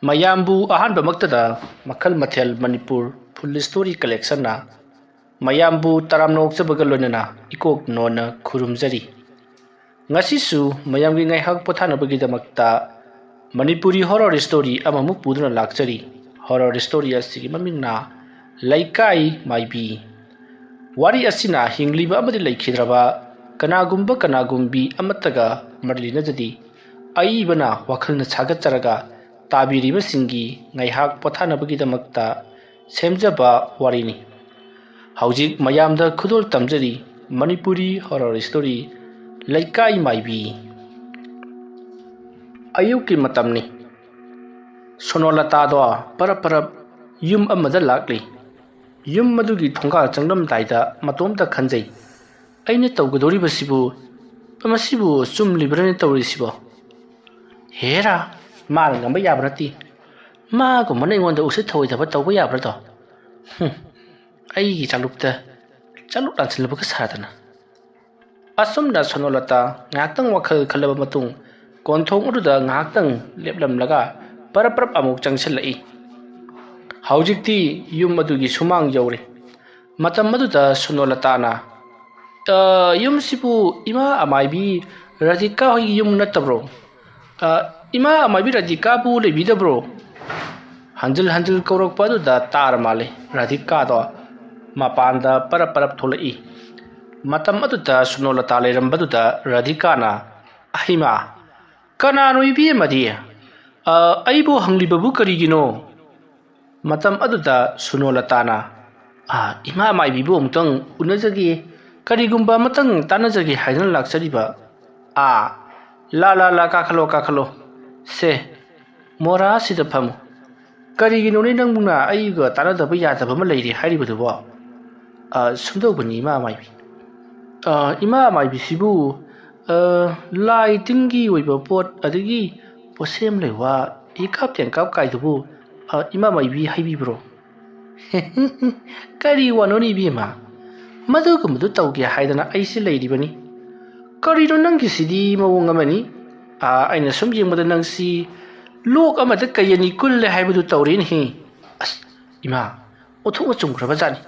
ꯃꯌꯥꯝꯕꯨ ꯑꯍꯥꯟꯕꯃꯛꯇꯗ ꯃꯈꯜ ꯃꯊꯦꯜ ꯃꯅꯤꯄꯨꯔ ꯐꯨꯜ ꯁ꯭ꯇꯣꯔꯤ ꯀꯂꯦꯛꯁꯟꯅ ꯃꯌꯥꯝꯕꯨ ꯇꯔꯥꯝꯅ ꯑꯣꯛꯆꯕꯒ ꯂꯣꯏꯅꯅ ꯏꯀꯣꯛ ꯅꯣꯟꯅ ꯈꯨꯔꯨꯝꯖꯔꯤ꯫ ꯉꯁꯤꯁꯨ ꯃꯌꯥꯝꯒꯤ ꯉꯥꯏꯍꯥꯛ ꯄꯣꯊꯥꯅꯕꯒꯤꯗꯃꯛꯇ ꯃꯅꯤꯄꯨꯔꯤ ꯍꯣꯔꯔ ꯁ꯭ꯇꯣꯔꯤ ꯑꯃꯃꯨꯛ ꯄꯨꯗꯨꯅ ꯂꯥꯛꯆꯔꯤ꯫ ꯍꯣꯔꯔ ꯁ꯭ꯇꯣꯔꯤ ꯑꯁꯤꯒꯤ ꯃꯃꯤꯡꯅ ꯂꯩꯀꯥꯏ ꯃꯥꯏꯕꯤ꯫ ꯋꯥꯔꯤ ꯑꯁꯤꯅ ꯍꯤꯡꯂꯤꯕ ꯑꯃꯗꯤ ꯂꯩꯈꯤꯗ꯭ꯔꯕ ꯀꯅꯥꯒꯨꯝꯕꯤ ꯑꯃꯠꯇꯒ ꯃꯔꯤ ꯂꯩꯅꯖꯗꯦ꯫ ꯑꯏꯕꯅ ꯋꯥꯈꯜꯅ ꯁꯥꯒꯠꯆꯔꯒ ꯇꯥꯕꯤꯔꯤꯕꯁꯤꯡꯒꯤ ꯉꯥꯏꯍꯥꯛ ꯄꯣꯊꯥꯅꯕꯒꯤꯗꯃꯛꯇ ꯁꯦꯝꯖꯕ ꯋꯥꯔꯤꯅꯤ꯫ ꯍꯧꯖꯤꯛ ꯃꯌꯥꯝꯗ ꯈꯨꯗꯣꯜ ꯇꯝꯖꯔꯤ ꯃꯅꯤꯄꯨꯔꯤ ꯍꯣꯔꯔ ꯁ꯭ꯇꯣꯔꯤ ꯂꯩꯀꯥꯏ ꯃꯥꯏꯕꯤ꯫ ꯑꯌꯨꯛꯀꯤ ꯃꯇꯝꯅꯤ꯫ ꯁꯣꯅꯣꯂꯇꯥꯗꯣ ꯄꯔꯞ ꯌꯨꯝ ꯑꯃꯗ ꯂꯥꯛꯂꯤ꯫ ꯌꯨꯝ ꯑꯗꯨꯒꯤ ꯊꯣꯡꯒꯥꯜ ꯆꯪꯂꯝꯗꯥꯏꯗ ꯃꯇꯣꯝꯇ ꯈꯟꯖꯩ, ꯑꯩꯅ ꯇꯧꯒꯗꯧꯔꯤꯕꯁꯤꯕꯨ ꯃꯁꯤꯕꯨ ꯆꯨꯝꯂꯤꯕ꯭ꯔꯅꯦ ꯇꯧꯔꯤꯁꯤꯕꯣ? ꯍꯦꯔꯥ, ꯃꯥꯅ ꯉꯝꯕ ꯌꯥꯕ ꯅꯠꯇꯦ꯫ ꯃꯥꯒꯨꯝꯕꯅ ꯑꯩꯉꯣꯟꯗ ꯎꯁꯤꯠ ꯊꯑꯣꯏꯗꯕ ꯇꯧꯕ ꯌꯥꯕ꯭ꯔꯗꯣ? ꯑꯩꯒꯤ ꯆꯥꯛꯂꯨꯛꯇ ꯆꯥꯛꯂꯨꯛ ꯂꯥꯟꯁꯤꯜꯂꯕꯒ ꯁꯥꯗꯅ꯫ ꯑꯁꯨꯝꯅ ꯁꯣꯅꯣꯂꯇꯥ ꯉꯥꯏꯍꯥꯛꯇꯪ ꯋꯥꯈꯜ ꯈꯜꯂꯕ ꯃꯇꯨꯡ ꯀꯣꯟꯊꯣꯡ ꯑꯗꯨꯗ ꯉꯥꯏꯍꯥꯛꯇꯪ ꯂꯦꯞꯂꯝꯂꯒ ꯄꯔꯞ ꯑꯃꯨꯛ ꯆꯪꯁꯤꯜꯂꯛꯏ꯫ ꯍꯧꯖꯤꯛꯇꯤ ꯌꯨꯝ ꯑꯗꯨꯒꯤ ꯁꯨꯃꯥꯡ ꯌꯧꯔꯦ꯫ ꯃꯇꯝ ꯑꯗꯨꯗ ꯁꯣꯅꯣꯂꯇꯥꯅ ꯌꯨꯝꯁꯤꯕꯨ ꯏꯃꯥ ꯑꯃꯥꯏꯕꯤ ꯔꯥꯙꯤꯀꯥ ꯍꯣꯏꯒꯤ ꯌꯨꯝ ꯅꯠꯇꯕ꯭ꯔꯣ? ꯏꯃꯥ ꯑꯃꯥꯏꯕꯤ ꯔꯥꯙꯤꯀꯥꯕꯨ ꯂꯩꯕꯤꯗꯕ꯭ꯔꯣ? ꯍꯟꯖꯤꯜ ꯀꯧꯔꯛꯄ ꯑꯗꯨꯗ ꯇꯥꯔ ꯃꯥꯜꯂꯦ ꯔꯥꯙꯤꯀꯥꯗꯣ ꯃꯄꯥꯟꯗ ꯄꯔꯞ ꯊꯣꯛꯂꯛꯏ꯫ ꯃꯇꯝ ꯑꯗꯨꯗ ꯁꯣꯅꯣꯂꯇꯥ ꯂꯩꯔꯝꯕꯗꯨꯗ ꯔꯥꯙꯤꯀꯥꯅ, ꯑꯍꯩꯃꯥ, ꯀꯅꯥꯅꯣ ꯏꯕꯦꯝꯃꯗꯤ? ꯑꯩꯕꯨ ꯍꯪꯂꯤꯕꯕꯨ ꯀꯔꯤꯒꯤꯅꯣ? ꯃꯇꯝ ꯑꯗꯨꯗ ꯁꯣꯅꯣꯂꯇꯥꯅ, ꯏꯃꯥ ꯑꯃꯥꯏꯕꯤꯕꯨ ꯑꯃꯨꯛꯇꯪ ꯎꯅꯖꯒꯦ, ꯀꯔꯤꯒꯨꯝꯕ ꯑꯃꯇꯪ ꯇꯥꯟꯅꯖꯒꯦ ꯍꯥꯏꯗꯨꯅ ꯂꯥꯛꯆꯔꯤꯕ꯫ ꯂꯥ ꯀꯥꯈꯠꯂꯣ꯫ ꯁꯦ, ꯃꯣꯔꯥꯁꯤꯗ ꯐꯝꯃꯨ꯫ ꯀꯔꯤꯒꯤꯅꯣꯅꯦ ꯅꯪꯕꯨꯅ ꯑꯩꯒ ꯇꯥꯟꯅꯗꯕ ꯌꯥꯗꯕ ꯑꯃ ꯂꯩꯔꯦ ꯍꯥꯏꯔꯤꯕꯗꯨꯕꯣ? ꯁꯨꯝꯗꯧꯕꯅꯤ ꯏꯃꯥ ꯑꯃꯥꯏꯕꯤ꯫ ꯏꯃꯥ ꯑꯃꯥꯏꯕꯤꯁꯤꯕꯨ ꯂꯥꯏ ꯇꯤꯟꯒꯤ ꯑꯣꯏꯕ ꯄꯣꯠ ꯑꯗꯒꯤ ꯄꯣꯠꯁꯦꯝ ꯂꯩꯋꯥ ꯏꯀꯥꯞ ꯇꯦꯡꯀꯥꯞ ꯀꯥꯏꯗꯨꯕꯨ ꯏꯃꯥ ꯑꯃꯥꯏꯕꯤ ꯍꯥꯏꯕꯤꯕ꯭ꯔꯣ? ꯀꯔꯤ ꯋꯥꯅꯣꯅꯦ ꯏꯕꯦꯝꯃ? ꯃꯗꯨꯒꯨꯝꯕꯗꯨ ꯇꯧꯒꯦ ꯍꯥꯏꯗꯅ ꯑꯩꯁꯦ ꯂꯩꯔꯤꯕꯅꯤ꯫ ꯀꯔꯤꯅꯣ ꯅꯪꯒꯤꯁꯤꯗꯤ ꯃꯑꯣꯡ ꯑꯃꯅꯤ? ꯑꯩꯅ ꯁꯨꯝ ꯌꯦꯡꯕꯗ ꯅꯪꯁꯤ ꯂꯣꯛ ꯑꯃꯗ ꯀꯩ ꯑꯅꯤ ꯀꯨꯜꯂꯦ ꯍꯥꯏꯕꯗꯨ ꯇꯧꯔꯦꯅꯦꯍꯦ꯫ ꯏꯃꯥ, ꯑꯣꯟꯊꯣꯛꯅ ꯆꯨꯝꯈ꯭ꯔꯕ ꯖꯥꯠꯅꯤ꯫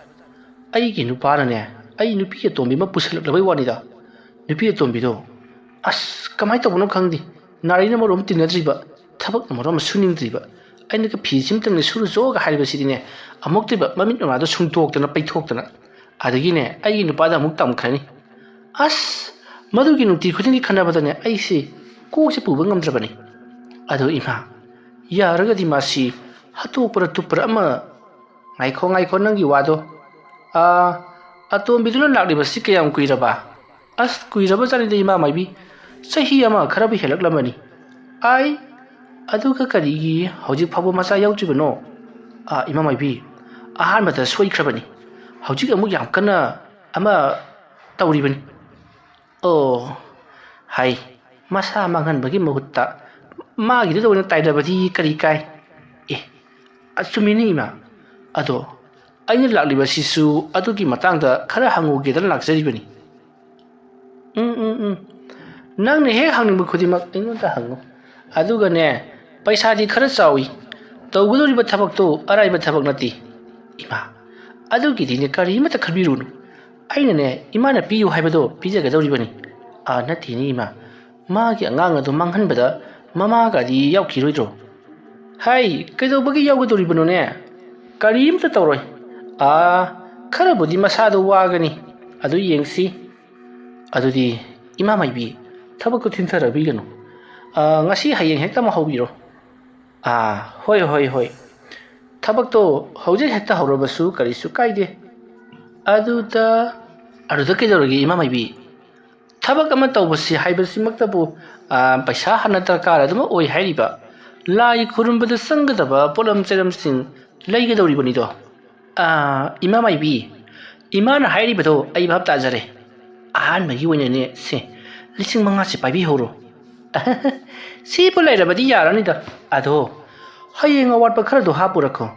ꯑꯩꯒꯤ ꯅꯨꯄꯥꯅꯅꯦ ꯑꯩ ꯅꯨꯄꯤ ꯑꯇꯣꯝꯕꯤ ꯑꯃ ꯄꯨꯁꯤꯜꯂꯛꯂꯕꯩ ꯋꯥꯅꯤꯗ꯫ ꯅꯨꯄꯤ ꯑꯇꯣꯝꯕꯤꯗꯣ ꯀꯃꯥꯏꯅ ꯇꯧꯕꯅꯣ ꯈꯪꯗꯦ, ꯅꯥꯔꯩꯅ ꯃꯔꯣꯝ ꯇꯤꯟꯅꯗ꯭ꯔꯤꯕ, ꯊꯕꯛꯅ ꯃꯔꯣꯝ ꯁꯨꯅꯤꯡꯗ꯭ꯔꯤꯕ, ꯑꯩꯅꯒ ꯐꯤꯁꯤꯃꯇꯪꯅꯦ ꯁꯨꯔꯨꯆꯣꯒ ꯍꯥꯏꯔꯤꯕꯁꯤꯗꯤꯅꯦ ꯑꯃꯨꯛꯇꯣꯏꯕ ꯃꯃꯤꯠ ꯃꯃꯥꯗꯣ ꯁꯨꯡꯇꯣꯛꯇꯅ ꯄꯩꯊꯣꯛꯇꯅ, ꯑꯗꯒꯤꯅꯦ ꯑꯩꯒꯤ ꯅꯨꯄꯥꯗ ꯑꯃꯨꯛ ꯇꯝꯈ꯭ꯔꯅꯤ꯫ ꯃꯗꯨꯒꯤ ꯅꯨꯡꯇꯤ khudingi ꯈꯟꯅꯕꯗꯅꯦ ꯑꯩꯁꯤ ꯀꯣꯛꯁꯦ ꯄꯨꯕ ꯉꯝꯗ꯭ꯔꯕꯅꯤ꯫ ꯑꯗꯣ ꯏꯃꯥ, ꯌꯥꯔꯒꯗꯤ ꯃꯥꯁꯤ ꯍꯥꯠꯇꯣꯛꯄꯔ ꯇꯨꯞꯄꯔ ꯑꯃ… ꯉꯥꯏꯈꯣ ꯅꯪꯒꯤ ꯋꯥꯗꯣ꯫ ꯑꯇꯣꯝꯕꯤꯗꯨꯅ ꯂꯥꯛꯂꯤꯕꯁꯤ ꯀꯌꯥꯝ ꯀꯨꯏꯔꯕ? ꯀꯨꯏꯔꯕ ꯖꯥꯠꯅꯤꯗ ꯏꯃꯥ ꯃꯥꯏꯕꯤ, ꯆꯍꯤ ꯑꯃ ꯈꯔꯕꯨ ꯍꯦꯜꯂꯛꯂꯝꯃꯅꯤ꯫ ꯑꯗꯨꯒ ꯀꯔꯤꯒꯤ ꯍꯧꯖꯤꯛ ꯐꯥꯎꯕ ꯃꯆꯥ ꯌꯥꯎꯗ꯭ꯔꯤꯕꯅꯣ? ꯏꯃꯥ ꯃꯥꯏꯕꯤ, ꯑꯍꯥꯟꯕꯗ ꯁꯣꯏꯈ꯭ꯔꯕꯅꯤ, ꯍꯧꯖꯤꯛ ꯑꯃꯨꯛ ꯌꯥꯝ ꯀꯟꯅ ꯑꯃ ꯇꯧꯔꯤꯕꯅꯤ꯫ ꯃꯁꯥ ꯃꯥꯡꯍꯟꯕꯒꯤ ꯃꯍꯨꯠꯇ ꯃꯥꯒꯤꯗꯨꯗ ꯑꯣꯏꯅ ꯇꯥꯏꯅꯕꯗꯤ ꯀꯔꯤ ꯀꯥꯏ? ꯆꯨꯝꯃꯤꯅꯤ ꯏꯃꯥ, ꯑꯗꯣ ꯑꯩꯅ ꯂꯥꯛꯂꯤꯕꯁꯤꯁꯨ ꯑꯗꯨꯒꯤ ꯃꯇꯥꯡꯗ ꯈꯔ ꯍꯪꯉꯨꯒꯦꯗꯅ ꯂꯥꯛꯆꯔꯤꯕꯅꯤ꯫ ꯅꯪꯅ ꯍꯦꯛ ꯍꯪꯅꯤꯡꯕ ꯈꯨꯗꯤꯡꯃꯛ ꯑꯩꯉꯣꯟꯗ ꯍꯪꯉꯨ, ꯑꯗꯨꯒꯅꯦ ꯄꯩꯁꯥꯗꯤ ꯈꯔ ꯆꯥꯎꯏ, ꯇꯧꯒꯗꯧꯔꯤꯕ ꯊꯕꯛꯇꯣ ꯑꯔꯥꯏꯕ ꯊꯕꯛ ꯅꯠꯇꯦ꯫ ꯏꯃꯥ, ꯑꯗꯨꯒꯤꯗꯤꯅꯦ ꯀꯔꯤꯃꯠꯇ ꯈꯟꯕꯤꯔꯨꯅꯨ, ꯑꯩꯅꯅꯦ ꯏꯃꯥꯅ ꯄꯤꯌꯨ ꯍꯥꯏꯕꯗꯣ ꯄꯤꯖꯒꯗꯧꯔꯤꯕꯅꯤ꯫ ꯅꯠꯇꯦꯅꯦ ꯏꯃꯥ, ꯃꯥꯒꯤ ꯑꯉꯥꯡ ꯑꯗꯨ ꯃꯥꯡꯍꯟꯕꯗ ꯃꯃꯥꯒꯗꯤ ꯌꯥꯎꯈꯤꯔꯣꯏꯗ꯭ꯔꯣ? ꯀꯩꯗꯧꯕꯒꯤ ꯌꯥꯎꯒꯗꯧꯔꯤꯕꯅꯣꯅꯦ? ꯀꯔꯤꯝꯇ ꯇꯧꯔꯣꯏ꯫ ꯈꯔꯕꯨꯗꯤ ꯃꯁꯥꯗꯣ ꯋꯥꯒꯅꯤ, ꯑꯗꯨ ꯌꯦꯡꯁꯤ꯫ ꯑꯗꯨꯗꯤ ꯏꯃꯥ ꯃꯥꯏꯕꯤ, ꯊꯕꯛꯇꯨ ꯊꯤꯟꯊꯔꯕꯤꯒꯅꯨ, ꯉꯁꯤ ꯍꯌꯦꯡ ꯍꯦꯛꯇ ꯑꯃ ꯍꯧꯕꯤꯔꯣ꯫ ꯍꯣꯏ, ꯊꯕꯛꯇꯣ ꯍꯧꯖꯤꯛ ꯍꯦꯛꯇ ꯍꯧꯔꯕꯁꯨ ꯀꯔꯤꯁꯨ ꯀꯥꯏꯗꯦ꯫ ꯑꯗꯨꯗ ꯀꯩꯗꯧꯔꯒꯦ ꯏꯃꯥ ꯃꯥꯏꯕꯤ? ꯊꯕꯛ ꯑꯃ ꯇꯧꯕꯁꯤ ꯍꯥꯏꯕꯁꯤꯃꯛꯇꯕꯨ ꯄꯩꯁꯥ ꯍꯥꯟꯅ ꯗꯔꯀꯥꯔ ꯑꯗꯨꯃ ꯑꯣꯏ ꯍꯥꯏꯔꯤꯕ꯫ ꯂꯥꯏ ꯈꯨꯔꯨꯝꯕꯗ ꯆꯪꯒꯗꯕ ꯄꯣꯠꯂꯝ ꯆꯩꯔꯝꯁꯤꯡ ꯂꯩꯒꯗꯧꯔꯤꯕꯅꯤꯗꯣ꯫ ꯏꯃꯥ ꯃꯥꯏꯕꯤ, ꯏꯃꯥꯅ ꯍꯥꯏꯔꯤꯕꯗꯣ ꯑꯩ ꯚꯥꯞ ꯇꯥꯖꯔꯦ꯫ ꯑꯍꯥꯟꯕꯒꯤ ꯑꯣꯏꯅꯅꯦ 5,000 ꯄꯥꯏꯕꯤꯍꯧꯔꯣ꯫ ꯁꯤꯕꯨ ꯂꯩꯔꯕꯗꯤ ꯌꯥꯔꯅꯤꯗ꯫ ꯑꯗꯣ ꯍꯌꯦꯡ ꯑꯋꯥꯠꯄ ꯈꯔꯗꯣ ꯍꯥꯞꯄꯨꯔꯈꯣ,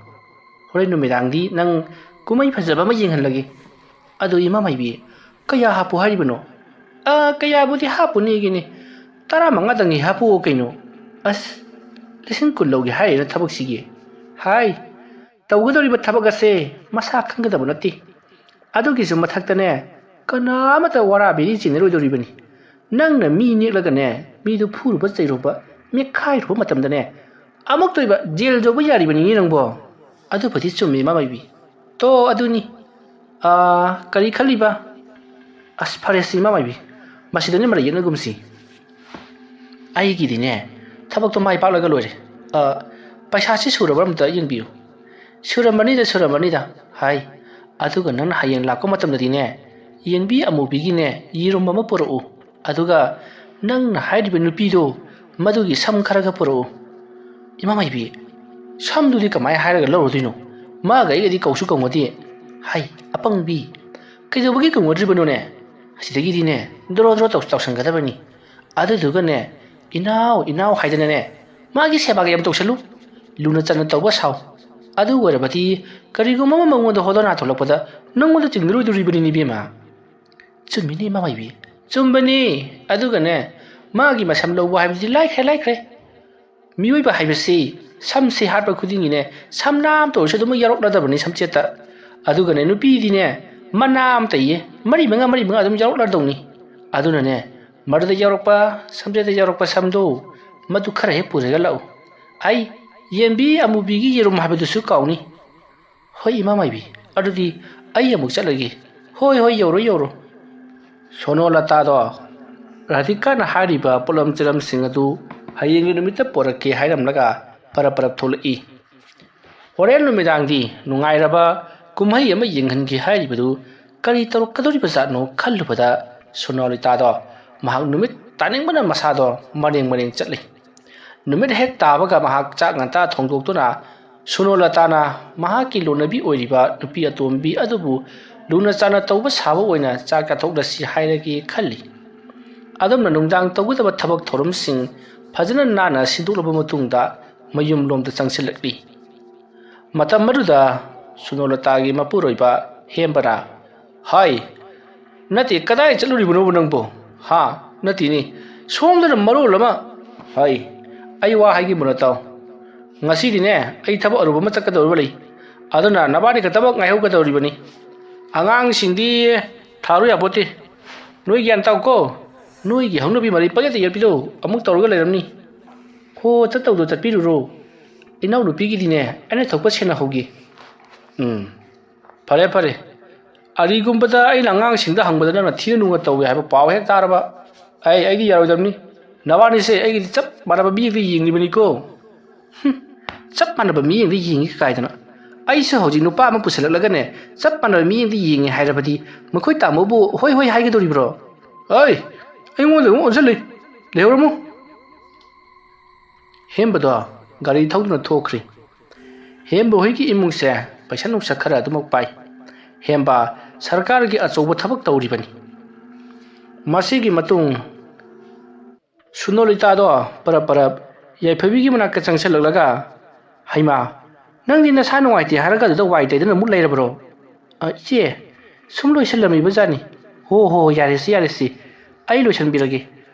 ꯍꯣꯔꯦꯟ ꯅꯨꯃꯤꯗꯥꯡꯗꯤ ꯅꯪ ꯀꯨꯝꯍꯩ ꯐꯖꯕ ꯑꯃ ꯌꯦꯡꯍꯜꯂꯒꯦ꯫ ꯑꯗꯣ ꯏꯃꯥ ꯃꯥꯏꯕꯤ, ꯀꯌꯥ ꯍꯥꯞꯄꯨ ꯍꯥꯏꯔꯤꯕꯅꯣ? ꯀꯌꯥꯕꯨꯗꯤ ꯍꯥꯞꯄꯨꯅꯦꯒꯤꯅꯦ, 15 ꯍꯥꯞꯄꯨꯑꯣ ꯀꯩꯅꯣ꯫ ꯂꯤꯁꯤꯡ ꯀꯨꯟ ꯂꯧꯒꯦ ꯍꯥꯏꯔꯤꯅ ꯊꯕꯛꯁꯤꯒꯤ ꯍꯥꯏ ꯇꯧꯒꯗꯧꯔꯤꯕ ꯊꯕꯛ ꯑꯁꯦ ꯃꯁꯥ ꯈꯪꯒꯗꯕ ꯅꯠꯇꯦ ꯑꯗꯨꯒꯤꯁꯨ ꯃꯊꯛꯇꯅꯦ ꯀꯅꯥꯃꯠꯇ ꯋꯥꯔꯥꯕꯤꯔꯤ ꯆꯤꯡꯅꯔꯣꯏꯗꯧꯔꯤꯕꯅꯤ ꯅꯪꯅ ꯃꯤ ꯅꯦꯛꯂꯒꯅꯦ ꯃꯤꯗꯨ ꯐꯨꯔꯨꯕ ꯆꯩꯔꯨꯕ ꯃꯦꯠꯈꯥꯏꯔꯨꯕ ꯃꯇꯝꯗꯅꯦ ꯑꯃꯨꯛꯇꯣꯏꯕ ꯖꯦꯜ ꯌꯧꯕ ꯌꯥꯔꯤꯕꯅꯤꯅꯦ ꯅꯪꯕꯣ ꯑꯗꯨꯕꯨꯗꯤ ꯆꯨꯝꯃꯤ ꯏꯃꯥ ꯃꯥꯏꯕꯤ ꯇꯣ ꯑꯗꯨꯅꯤ ꯀꯔꯤ ꯈꯜꯂꯤꯕ ꯑꯁ ꯐꯔꯦꯁꯤ ꯏꯃꯥ ꯃꯥꯏꯕꯤ ꯃꯁꯤꯗꯅꯦ ꯃꯔꯩ ꯌꯦꯠꯅꯒꯨꯝꯁꯤ ꯑꯩꯒꯤꯗꯤꯅꯦ ꯊꯕꯛꯇꯣ ꯃꯥꯏ ꯄꯥꯛꯂꯒ ꯂꯣꯏꯔꯦ ꯄꯩꯁꯥꯁꯤ ꯁꯨꯔꯕ ꯑꯝꯇ ꯌꯦꯡꯕꯤꯌꯨ ꯁꯨꯔꯝꯕꯅꯤꯗ ꯍꯥꯏ ꯑꯗꯨꯒ ꯅꯪꯅ ꯍꯌꯦꯡ ꯂꯥꯛꯄ ꯃꯇꯝꯗꯗꯤꯅꯦ ꯌꯦꯟꯕꯤ ꯑꯃꯨꯕꯤꯒꯤꯅꯦ ꯌꯦꯔꯨꯝ ꯑꯃ ꯄꯨꯔꯛꯎ ꯑꯗꯨꯒ ꯅꯪꯅ ꯍꯥꯏꯔꯤꯕ ꯅꯨꯄꯤꯗꯣ ꯃꯗꯨꯒꯤ ꯁꯝ ꯈꯔꯒ ꯄꯨꯔꯛꯎ ꯏꯃꯥ ꯃꯥꯏꯕꯤ ꯁꯝꯗꯨꯗꯤ ꯀꯃꯥꯏꯅ ꯍꯥꯏꯔꯒ ꯂꯧꯔꯨꯗꯣꯏꯅꯣ ꯃꯥꯒ ꯑꯩꯒꯗꯤ ꯀꯧꯁꯨ ꯀꯧꯅꯗꯦ ꯍꯥꯏ ꯑꯄꯪꯕꯤ ꯀꯩꯗꯧꯕꯒꯤ ꯀꯧꯅꯗ꯭ꯔꯤꯕꯅꯣꯅꯦ ꯑꯁꯤꯗꯒꯤꯗꯤꯅꯦ ꯗ꯭ꯔꯣ ꯇꯧꯁꯟꯒꯗꯕꯅꯤ ꯑꯗꯨꯗꯨꯒꯅꯦ ꯏꯅꯥꯎ ꯍꯥꯏꯗꯅꯅꯦ ꯃꯥꯒꯤ ꯁꯦꯕꯥꯒ ꯌꯥꯝ ꯇꯧꯁꯜꯂꯨ ꯂꯨꯅ ꯆꯟꯅ ꯇꯧꯕ ꯁꯥꯎ ꯑꯗꯨ ꯑꯣꯏꯔꯕꯗꯤ ꯀꯔꯤꯒꯨꯝꯕ ꯑꯃ ꯃꯉꯣꯟꯗ ꯍꯣꯗꯅꯥ ꯊꯣꯛꯂꯛꯄꯗ ꯅꯪꯉꯣꯟꯗ ꯆꯤꯡꯅꯔꯣꯏꯗꯣꯔꯤꯕꯅꯤ ꯏꯕꯦꯝꯃ ꯆꯨꯝꯃꯤꯅꯦ ꯏꯃꯥ ꯃꯥꯏꯕꯤ ꯆꯨꯝꯕꯅꯤ ꯑꯗꯨꯒꯅꯦ ꯃꯥꯒꯤ ꯃꯁꯝ ꯂꯧꯕ ꯍꯥꯏꯕꯗꯤ ꯂꯥꯏꯈ꯭ꯔꯦ ꯃꯤꯑꯣꯏꯕ ꯍꯥꯏꯕꯁꯤ ꯁꯝꯁꯤ ꯍꯥꯠꯄ ꯈꯨꯗꯤꯡꯒꯤꯅꯦ ꯁꯝꯅꯥꯝ ꯇꯧꯔꯁꯨ ꯑꯗꯨꯝ ꯌꯥꯎꯔꯛꯂꯗꯕꯅꯤ ꯁꯝꯆꯦꯠꯇ ꯑꯗꯨꯒꯅꯦ ꯅꯨꯄꯤꯗꯤꯅꯦ ꯃꯅꯥꯝ ꯇꯩꯌꯦ ꯃꯔꯤ ꯃꯉꯥ ꯑꯗꯨꯝ ꯌꯥꯎꯔꯛꯂꯗꯧꯅꯤ ꯑꯗꯨꯅꯅꯦ ꯃꯗꯨꯗ ꯌꯥꯎꯔꯛꯄ ꯁꯝꯆꯦꯠꯇ ꯌꯥꯎꯔꯛꯄ ꯁꯝꯗꯣ ꯃꯗꯨ ꯈꯔ ꯍꯦꯛ ꯄꯨꯔꯒ ꯂꯥꯛꯎ ꯑꯩ ꯌꯦꯟꯕꯤ ꯑꯃꯨꯕꯤꯒꯤ ꯌꯦꯔꯨꯝ ꯍꯥꯏꯕꯗꯨꯁꯨ ꯀꯥꯎꯅꯤ ꯍꯣꯏ ꯏꯃꯥ ꯃꯥꯏꯕꯤ ꯑꯗꯨꯗꯤ ꯑꯩ ꯑꯃꯨꯛ ꯆꯠꯂꯒꯦ ꯍꯣꯏ ꯌꯧꯔꯣ ꯁꯣꯅꯣꯂꯇꯥꯗꯣ ꯔꯥꯙꯤꯀꯥꯅ ꯍꯥꯏꯔꯤꯕ ꯄꯣꯠꯂꯝ ꯆꯩꯔꯝꯁꯤꯡ ꯑꯗꯨ ꯍꯌꯦꯡꯒꯤ ꯅꯨꯃꯤꯠꯇ ꯄꯣꯔꯛꯀꯦ ꯍꯥꯏꯔꯝꯂꯒ ꯄꯔꯞ ꯊꯣꯛꯂꯛꯏ ꯍꯣꯔꯦꯟ ꯅꯨꯃꯤꯗꯥꯡꯗꯤ ꯅꯨꯡꯉꯥꯏꯔꯕ ꯀꯨꯝꯍꯩ ꯑꯃ ꯌꯦꯡꯍꯟꯒꯦ ꯍꯥꯏꯔꯤꯕꯗꯨ ꯀꯔꯤ ꯇꯧꯔꯛꯀꯗꯧꯔꯤꯕꯖꯥꯠꯅꯣ ꯈꯜꯂꯨꯕꯗ ꯁꯣꯅꯣꯂꯤꯇꯥꯗꯣ ꯃꯍꯥꯛ ꯅꯨꯃꯤꯠ ꯇꯥꯅꯤꯡꯕꯅ ꯃꯁꯥꯗꯣ ꯃꯔꯦꯡ ꯆꯠꯂꯤ ꯅꯨꯃꯤꯠ ꯍꯦꯛ ꯇꯥꯕꯒ ꯃꯍꯥꯛ ꯆꯥꯛ ꯉꯟꯇꯥ ꯊꯣꯡꯗꯣꯛꯇꯨꯅ ꯁꯣꯅꯣꯂꯇꯥꯅ ꯃꯍꯥꯛꯀꯤ ꯂꯣꯟꯅꯕꯤ ꯑꯣꯏꯔꯤꯕ ꯅꯨꯄꯤ ꯑꯇꯣꯝꯕꯤ ꯑꯗꯨꯕꯨ ꯂꯨꯅ ꯆꯥꯟꯅ ꯇꯧꯕ ꯁꯥꯕ ꯑꯣꯏꯅ ꯆꯥꯛ ꯆꯥꯊꯣꯛꯂꯁꯤ ꯍꯥꯏꯔꯒꯦ ꯈꯜꯂꯤ ꯑꯗꯨꯝꯅ ꯅꯨꯡꯗꯥꯡ ꯇꯧꯒꯗꯕ ꯊꯕꯛ ꯊꯧꯔꯝꯁꯤꯡ ꯐꯖꯅ ꯅꯥꯟꯅ ꯁꯤꯟꯗꯣꯛꯂꯕ ꯃꯇꯨꯡꯗ ꯃꯌꯨꯝꯂꯣꯝꯗ ꯆꯪꯁꯤꯜꯂꯛꯂꯤ ꯃꯇꯝ ꯑꯗꯨꯗ ꯁꯣꯅꯣꯂꯇꯥꯒꯤ ꯃꯄꯨꯔꯣꯏꯕ ꯍꯦꯝꯕꯅ ꯍꯥꯏ ꯅꯠꯇꯦ ꯀꯗꯥꯏ ꯆꯠꯂꯨꯔꯤꯕꯅꯣꯕ ꯅꯪꯕꯣ ꯅꯠꯇꯦꯅꯤ ꯁꯣꯝꯗꯅ ꯃꯔꯣꯜ ꯑꯃ ꯍꯥꯏ ꯑꯩ ꯋꯥ ꯍꯥꯏꯒꯤꯕꯅ ꯇꯥꯎ ꯉꯁꯤꯗꯤꯅꯦ ꯑꯩ ꯊꯕꯛ ꯑꯔꯨꯕ ꯑꯃ ꯆꯠꯀꯗꯧꯔꯤꯕ ꯂꯩ ꯑꯗꯨꯅ ꯅꯕꯥꯅꯤ ꯈꯛꯇꯃꯛ ꯉꯥꯏꯍꯧꯒꯗꯧꯔꯤꯕꯅꯤ ꯑꯉꯥꯡꯁꯤꯡꯗꯤ ꯊꯥꯔꯨ ꯌꯥꯄꯣꯠꯇꯦ ꯅꯣꯏ ꯒ꯭ꯌꯥꯟ ꯇꯥꯎꯀꯣ ꯅꯣꯏꯒꯤ ꯍꯧꯅꯕꯤ ꯃꯔꯩ ꯄꯪꯌꯦꯠꯇ ꯌꯦꯠꯄꯤꯗꯣ ꯑꯃꯨꯛ ꯇꯧꯔꯒ ꯂꯩꯔꯝꯅꯤ ꯍꯣ ꯆꯠꯇꯧꯗꯣ ꯆꯠꯄꯤꯔꯨꯔꯣ ꯏꯅꯥꯎ ꯅꯨꯄꯤꯒꯤꯗꯤꯅꯦ ꯑꯩꯅ ꯊꯣꯛꯄ ꯁꯦꯟꯅꯍꯧꯒꯦ ꯐꯔꯦ ꯑꯔꯤꯒꯨꯝꯕꯗ ꯑꯩꯅ ꯑꯉꯥꯡꯁꯤꯡꯗ ꯍꯪꯕꯗ ꯅꯪꯅ ꯊꯤꯅ ꯅꯨꯡꯉ ꯇꯧꯋꯦ ꯍꯥꯏꯕ ꯄꯥꯎ ꯍꯦꯛ ꯇꯥꯔꯕ ꯑꯩꯗꯤ ꯌꯥꯔꯣꯏꯗꯕꯅꯤ ꯅꯕꯥꯅꯤꯁꯦ ꯑꯩꯒꯤꯗꯤ ꯆꯞ ꯃꯥꯟꯅꯕ ꯃꯤꯌꯦꯡꯗ ꯌꯦꯡꯂꯤꯕꯅꯤꯀꯣ ꯆꯞ ꯃꯥꯟꯅꯕ ꯃꯤꯌꯦꯡꯗ ꯌꯦꯡꯉꯤ ꯀꯥꯏꯗꯅ ꯑꯩꯁꯨ ꯍꯧꯖꯤꯛ ꯅꯨꯄꯥ ꯑꯃ ꯄꯨꯁꯤꯜꯂꯛꯂꯒꯅꯦ ꯆꯞ ꯃꯥꯟꯅꯕ ꯃꯤꯌꯦꯡꯗ ꯌꯦꯡꯉꯦ ꯍꯥꯏꯔꯕꯗꯤ ꯃꯈꯣꯏ ꯇꯥꯃꯣꯕꯨ ꯍꯣꯏ ꯍꯥꯏꯒꯗꯧꯔꯤꯕ꯭ꯔꯣ ꯑꯩꯉꯣꯟꯗ ꯑꯃꯨꯛ ꯑꯣꯟꯁꯤꯜꯂꯤ ꯂꯩꯍꯧꯔꯝꯃꯨ ꯍꯦꯝꯕꯗꯣ ꯒꯥꯔꯤ ꯊꯧꯗꯨꯅ ꯊꯣꯛꯈ꯭ꯔꯤ ꯍꯦꯝꯕ ꯍꯣꯏꯒꯤ ꯏꯃꯨꯡꯁꯦ ꯄꯩꯁꯥ ꯅꯨꯡꯁꯥ ꯈꯔ ꯑꯗꯨꯃꯛ ꯄꯥꯏ ꯍꯦꯝꯕ ꯁꯔꯀꯥꯔꯒꯤ ꯑꯆꯧꯕ ꯊꯕꯛ ꯇꯧꯔꯤꯕꯅꯤ ꯃꯁꯤꯒꯤ ꯃꯇꯨꯡ ꯁꯣꯅꯣꯂꯤꯇꯥꯗꯣ ꯄꯔꯞ ꯌꯥꯏꯐꯕꯤꯒꯤ ꯃꯅꯥꯛꯇ ꯆꯪꯁꯤꯜꯂꯛꯂꯒ ꯍꯩꯃꯥ ꯅꯪꯗꯤ ꯅꯁꯥ ꯅꯨꯡꯉꯥꯏꯇꯦ ꯍꯥꯏꯔꯒ ꯑꯗꯨꯗ ꯋꯥꯏ ꯇꯩꯗꯅ ꯑꯃꯨꯛ ꯂꯩꯔꯕ꯭ꯔꯣ ꯏꯆꯦ ꯁꯨꯝ ꯂꯣꯏꯁꯤꯜꯂꯝꯃꯤꯕꯖꯥꯠꯅꯤ ꯍꯣ ꯌꯥꯔꯦꯁꯤ ꯑꯩ ꯂꯣꯏꯁꯤꯟꯕꯤꯔꯒꯦ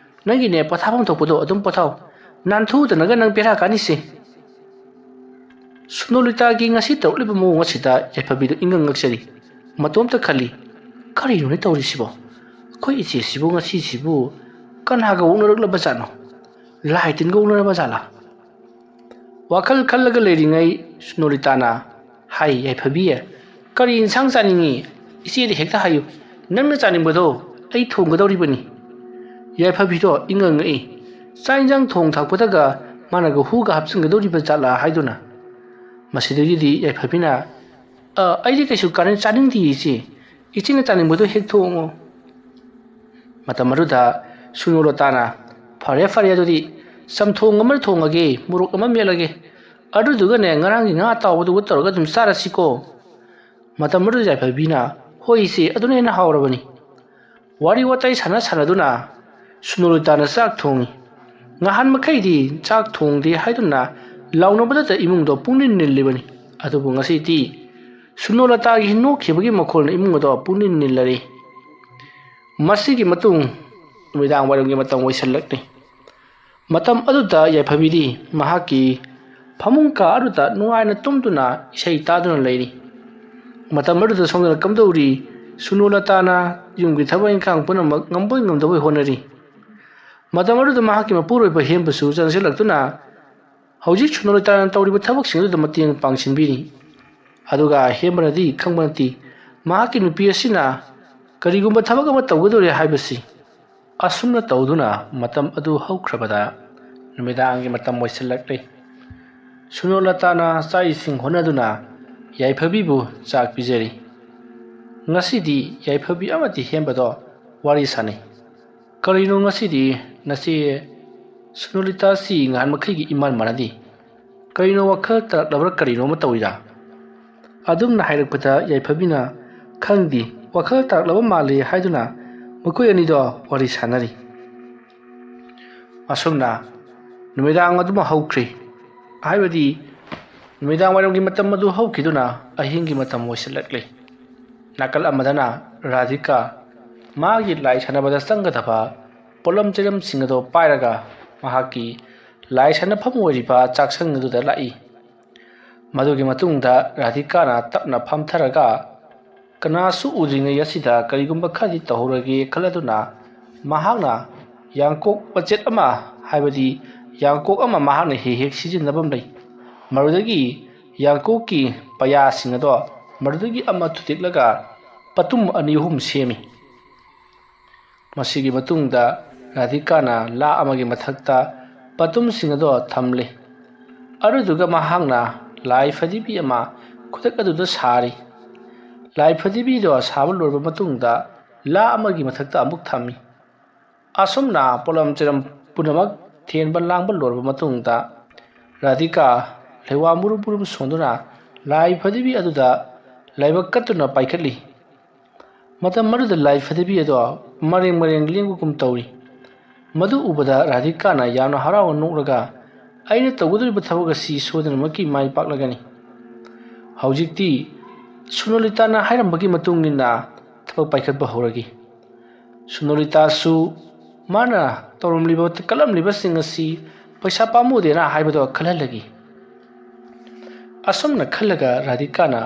ꯅꯪꯒꯤꯅꯦ ꯄꯣꯊꯥꯐꯝ ꯊꯣꯛꯄꯗꯣ ꯑꯗꯨꯝ ꯄꯣꯊꯥꯎ ꯅꯥꯟꯊꯨꯗꯅꯒ ꯅꯪ ꯕꯦꯔꯥ ꯀꯥꯅꯤꯁꯦ ꯁꯣꯅꯣꯂꯤꯇꯥꯒꯤ ꯉꯁꯤ ꯇꯧꯔꯛꯂꯤꯕ ꯃꯑꯣꯡ ꯑꯁꯤꯗ ꯌꯥꯏꯐꯕꯤꯗꯨ ꯉꯛꯆꯔꯤ ꯃꯇꯣꯝꯇ ꯈꯜꯂꯤ ꯀꯔꯤꯅꯣꯅꯦ ꯇꯧꯔꯤꯁꯤꯕꯣ ꯑꯩꯈꯣꯏ ꯏꯆꯦꯁꯤꯕꯨ ꯉꯁꯤꯁꯤꯕꯨ ꯀꯅꯥꯒ ꯑꯣꯛꯅꯔꯛꯂꯕꯖꯥꯠꯅꯣ ꯂꯥꯏ ꯇꯤꯟꯒ ꯑꯣꯛꯅꯔꯕ ꯖꯥꯠꯂꯥ ꯋꯥꯈꯜ ꯈꯜꯂꯒ ꯂꯩꯔꯤꯉꯩ ꯁꯣꯅꯣꯂꯤꯇꯥꯅ ꯍꯥꯏ ꯌꯥꯏꯐꯕꯤ ꯀꯔꯤ ꯏꯟꯁꯥꯡ ꯆꯥꯅꯤꯡꯉꯤ ꯏꯆꯦꯗ ꯍꯦꯛꯇ ꯍꯥꯏꯌꯨ ꯅꯪꯅ ꯆꯥꯅꯤꯡꯕꯗꯣ ꯑꯩ ꯊꯣꯡꯒꯗꯧꯔꯤꯕꯅꯤ ꯌꯥꯏꯐꯕꯤꯗꯣ ꯉꯛꯏ ꯆꯥꯛ ꯏꯟꯁꯥꯡ ꯊꯣꯡ ꯊꯥꯛꯄꯗꯒ ꯃꯥꯅꯒ ꯍꯨꯒ ꯍꯥꯞꯆꯤꯟꯒꯗꯧꯔꯤꯕ ꯖꯥꯠꯂꯥ ꯍꯥꯏꯗꯨꯅ ꯃꯁꯤꯗꯒꯤꯗꯤ ꯌꯥꯏꯐꯕꯤꯅ ꯑꯩꯗꯤ ꯀꯩꯁꯨ ꯆꯥꯅꯤꯡꯗꯦ ꯏꯆꯦꯅ ꯆꯥꯅꯤꯡꯕꯗꯣ ꯍꯦꯛ ꯊꯣꯡꯉꯣ ꯃꯇꯝ ꯑꯗꯨꯗ ꯁꯣꯅꯣꯂꯇꯥꯅ ꯐꯔꯦ ꯑꯗꯨꯗꯤ ꯆꯝꯊꯣꯡ ꯑꯃ ꯊꯣꯡꯉꯒꯦ ꯃꯣꯔꯣꯛ ꯑꯃ ꯃꯦꯠꯂꯒꯦ ꯑꯗꯨꯗꯨꯒꯅꯦ ꯉꯔꯥꯡꯒꯤ ꯉꯥ ꯑꯇꯥꯎꯕꯗꯨꯒ ꯇꯧꯔꯒ ꯑꯗꯨꯝ ꯆꯥꯔꯁꯤꯀꯣ ꯃꯇꯝ ꯑꯗꯨꯗ ꯌꯥꯏꯐꯕꯤꯅ ꯍꯣꯏ ꯏꯆꯦ ꯑꯗꯨꯅ ꯍꯦꯟꯅ ꯍꯥꯎꯔꯕꯅꯤ ꯋꯥꯔꯤ ꯋꯥꯇꯥꯏ ꯁꯥꯟꯅꯗꯨꯅ ꯁꯣꯅꯣꯂꯤꯇꯥꯅ ꯆꯥꯛ ꯊꯣꯡꯉꯤ ꯉꯍꯥꯟ ꯃꯈꯩꯗꯤ ꯆꯥꯛ ꯊꯣꯡꯗꯦ ꯍꯥꯏꯗꯨꯅ ꯂꯥꯎꯅꯕꯗꯇ ꯏꯃꯨꯡꯗꯣ ꯄꯨꯡꯅꯤꯜ ꯅꯤꯜꯂꯤꯕꯅꯤ ꯑꯗꯨꯕꯨ ꯉꯁꯤꯗꯤ ꯁꯣꯅꯣꯂꯇꯥꯒꯤ ꯅꯣꯛꯈꯤꯕꯒꯤ ꯃꯈꯣꯜꯅ ꯏꯃꯨꯡ ꯑꯗꯣ ꯄꯨꯡꯅꯤꯜ ꯅꯤꯜꯂꯔꯤ ꯃꯁꯤꯒꯤ ꯃꯇꯨꯡ ꯅꯨꯃꯤꯗꯥꯡ ꯋꯥꯏꯔꯝꯒꯤ ꯃꯇꯝ ꯑꯣꯏꯁꯜꯂꯛꯂꯤ ꯃꯇꯝ ꯑꯗꯨꯗ ꯌꯥꯏꯐꯕꯤꯗꯤ ꯃꯍꯥꯛꯀꯤ ꯐꯃꯨꯡ ꯀꯥ ꯑꯗꯨꯗ ꯅꯨꯡꯉꯥꯏꯅ ꯇꯨꯝꯗꯨꯅ ꯏꯁꯩ ꯇꯥꯗꯨꯅ ꯂꯩꯔꯤ꯫ ꯃꯇꯝ ꯑꯗꯨꯗ ꯁꯣꯝꯗꯅ ꯀꯝꯗꯧꯔꯤ ꯁꯨꯅꯣꯂꯇꯥꯅ ꯌꯨꯝꯒꯤ ꯊꯕꯛ ꯏꯪꯈꯥꯡ ꯄꯨꯝꯅꯃꯛ ꯉꯝꯕꯣꯏ ꯉꯝꯗꯕꯣꯏ ꯍꯣꯠꯅꯔꯤ꯫ ꯃꯇꯝ ꯑꯗꯨꯗ ꯃꯍꯥꯛꯀꯤ ꯃꯄꯨꯔꯣꯏꯕ ꯍꯦꯝꯕꯁꯨ ꯆꯪꯁꯤꯜꯂꯛꯇꯨꯅ ꯍꯧꯖꯤꯛ ꯁꯨꯅꯣꯂꯇꯥꯅ ꯇꯧꯔꯤꯕ ꯊꯕꯛꯁꯤꯡ ꯑꯗꯨꯗ ꯃꯇꯦꯡ ꯄꯥꯡꯁꯤꯟꯕꯤꯔꯤ꯫ ꯑꯗꯨꯒ ꯍꯦꯝꯕꯅꯗꯤ ꯈꯪꯕ ꯅꯠꯇꯦ ꯃꯍꯥꯛꯀꯤ ꯅꯨꯄꯤ ꯑꯁꯤꯅ ꯀꯔꯤꯒꯨꯝꯕ ꯊꯕꯛ ꯑꯃ ꯇꯧꯒꯗꯧꯔꯦ ꯍꯥꯏꯕꯁꯤ꯫ ꯑꯁꯨꯝꯅ ꯇꯧꯗꯨꯅ ꯃꯇꯝ ꯑꯗꯨ ꯍꯧꯈ꯭ꯔꯕꯗ ꯅꯨꯃꯤꯗꯥꯡꯒꯤ ꯃꯇꯝ ꯑꯣꯏꯁꯤꯜꯂꯛꯂꯦ꯫ ꯁꯨꯅꯣꯂꯇꯥꯅ ꯆꯥꯛ ꯏꯁꯤꯡ ꯍꯣꯠꯅꯗꯨꯅ ꯌꯥꯏꯐꯕꯤꯕꯨ ꯆꯥꯛ ꯄꯤꯖꯔꯤ꯫ ꯉꯁꯤꯗꯤ ꯌꯥꯏꯐꯕꯤ ꯑꯃꯗꯤ ꯍꯦꯝꯕꯗꯣ ꯋꯥꯔꯤ ꯁꯥꯅꯩ꯫ ꯀꯔꯤꯅꯣ ꯉꯁꯤꯗꯤ ꯅꯆꯦ ꯁꯨꯅꯣꯂꯇꯥꯁꯤ ꯉꯍꯥꯟ ꯃꯈꯩꯒꯤ ꯏꯃꯥꯟ ꯃꯥꯟꯅꯗꯦ꯫ ꯀꯔꯤꯅꯣ ꯋꯥꯈꯜ ꯇꯥꯔꯛꯂꯕ꯭ꯔꯥ ꯀꯔꯤꯅꯣꯃ ꯇꯧꯏꯗ꯫ ꯑꯗꯨꯝꯅ ꯍꯥꯏꯔꯛꯄꯗ ꯌꯥꯏꯐꯕꯤꯅ ꯈꯪꯗꯦ ꯋꯥꯈꯜ ꯇꯥꯔꯛꯂꯕ ꯃꯥꯜꯂꯦ ꯍꯥꯏꯗꯨꯅ ꯃꯈꯣꯏ ꯑꯅꯤꯗꯣ ꯋꯥꯔꯤ ꯁꯥꯅꯔꯤ꯫ ꯑꯁꯨꯝꯅ ꯅꯨꯃꯤꯗꯥꯡ ꯑꯗꯨꯃ ꯍꯧꯈ꯭ꯔꯦ꯫ ꯍꯥꯏꯕꯗꯤ ꯅꯨꯃꯤꯗꯥꯡ ꯋꯥꯏꯔꯝꯒꯤ ꯃꯇꯝ ꯑꯗꯨ ꯍꯧꯈꯤꯗꯨꯅ ꯑꯍꯤꯡꯒꯤ ꯃꯇꯝ ꯑꯣꯏꯁꯤꯜꯂꯛꯂꯦ꯫ ꯅꯥꯀꯜ ꯑꯃꯗꯅ ꯔꯥꯙꯤꯀꯥ ꯃꯥꯒꯤ ꯂꯥꯏ ꯁꯥꯟꯅꯕꯗ ꯆꯪꯒꯗꯕ ꯄꯣꯠꯂꯝ ꯆꯩꯔꯝꯁꯤꯡ ꯑꯗꯨ ꯄꯥꯏꯔꯒ ꯃꯍꯥꯛꯀꯤ ꯂꯥꯏ ꯁꯥꯟꯅꯐꯝ ꯑꯣꯏꯔꯤꯕ ꯆꯥꯛꯁꯪ ꯑꯗꯨꯗ ꯂꯥꯛꯏ꯫ ꯃꯗꯨꯒꯤ ꯃꯇꯨꯡꯗ ꯔꯥꯙꯤꯀꯥꯅ ꯇꯞꯅ ꯐꯝꯊꯔꯒ ꯀꯅꯥꯁꯨ ꯎꯗ꯭ꯔꯤꯉꯩ ꯑꯁꯤꯗ ꯀꯔꯤꯒꯨꯝꯕ ꯈꯔꯗꯤ ꯇꯧꯍꯧꯔꯒꯦ ꯈꯜꯂꯗꯨꯅ ꯃꯍꯥꯛꯅ ꯌꯥꯡꯀꯣꯛ ꯃꯆꯦꯠ ꯑꯃ ꯍꯥꯏꯕꯗꯤ ꯌꯥꯡꯀꯣꯛ ꯑꯃ ꯃꯍꯥꯛꯅ ꯍꯦꯛ ꯍꯦꯛ ꯁꯤꯖꯤꯟꯅꯕ ꯂꯩ꯫ ꯃꯗꯨꯗꯒꯤ ꯌꯥꯡꯀꯣꯛꯀꯤ ꯄꯌꯥꯁꯤꯡ ꯑꯗꯣ ꯃꯗꯨꯗꯒꯤ ꯑꯃ ꯊꯨꯗꯦꯛꯂꯒ ꯄꯇꯨꯝ 2-3 ꯁꯦꯝꯃꯤ꯫ ꯃꯁꯤꯒꯤ ꯃꯇꯨꯡꯗ ꯔꯥꯙꯤꯀꯥꯅ ꯂꯥ ꯑꯃꯒꯤ ꯃꯊꯛꯇ ꯄꯇꯨꯝꯁꯤꯡ ꯑꯗꯣ ꯊꯝꯂꯦ꯫ ꯑꯗꯨꯗꯨꯒ ꯃꯍꯥꯛꯅ ꯂꯥꯏ ꯐꯗꯤꯕꯤ ꯑꯃ ꯈꯨꯗꯛ ꯑꯗꯨꯗ ꯁꯥꯔꯤ꯫ ꯂꯥꯏ ꯐꯗꯤꯕꯤꯗꯣ ꯁꯥꯕ ꯂꯣꯏꯔꯕ ꯃꯇꯨꯡꯗ ꯂꯥ ꯑꯃꯒꯤ ꯃꯊꯛꯇ ꯑꯃꯨꯛ ꯊꯝꯃꯤ꯫ ꯑꯁꯨꯝꯅ ꯄꯣꯠꯂꯝ ꯆꯩꯔꯝ ꯄꯨꯝꯅꯃꯛ ꯊꯦꯟꯕ ꯂꯥꯡꯕ ꯂꯣꯏꯔꯕ ꯃꯇꯨꯡꯗ ꯔꯥꯙꯤꯀꯥ ꯂꯩꯋꯥ ꯃꯨꯔꯨꯝ ꯃꯨꯔꯨꯝ ꯁꯣꯟꯗꯨꯅ ꯂꯥꯏ ꯐꯗꯤꯕꯤ ꯑꯗꯨꯗ ꯂꯥꯏꯕꯛ ꯀꯠꯇꯨꯅ ꯄꯥꯏꯈꯠꯂꯤ꯫ ꯃꯇꯝ ꯑꯗꯨꯗ ꯂꯥꯏ ꯐꯗꯤꯕꯤ ꯑꯗꯣ ꯃꯔꯦꯡ ꯃꯔꯦꯡ ꯂꯦꯡꯕꯒꯨꯝ ꯇꯧꯔꯤ꯫ ꯃꯗꯨ ꯎꯕꯗ ꯔꯥꯙꯤꯀꯥꯅ ꯌꯥꯝꯅ ꯍꯔꯥꯎꯅ ꯅꯣꯛꯂꯒ ꯑꯩꯅ ꯇꯧꯒꯗꯧꯔꯤꯕ ꯊꯕꯛ ꯑꯁꯤ ꯁꯣꯏꯗꯅꯃꯛꯀꯤ ꯃꯥꯏ ꯄꯥꯛꯂꯒꯅꯤ꯫ ꯍꯧꯖꯤꯛꯇꯤ ꯁꯨꯅꯣꯂꯇꯥꯅ ꯍꯥꯏꯔꯝꯕꯒꯤ ꯃꯇꯨꯡ ꯏꯟꯅ ꯊꯕꯛ ꯄꯥꯏꯈꯠꯄ ꯍꯧꯔꯒꯦ꯫ ꯁꯨꯅꯣꯂꯇꯥꯁꯨ ꯃꯥꯅ ꯇꯧꯔꯝꯂꯤꯕ ꯀꯠꯂꯝꯂꯤꯕꯁꯤꯡ ꯑꯁꯤ ꯄꯩꯁꯥ ꯄꯥꯝꯃꯨꯗꯦꯅ ꯍꯥꯏꯕꯗꯣ ꯈꯜꯍꯜꯂꯒꯦ꯫ ꯑꯁꯨꯝꯅ ꯈꯜꯂꯒ ꯔꯥꯙꯤꯀꯥꯅ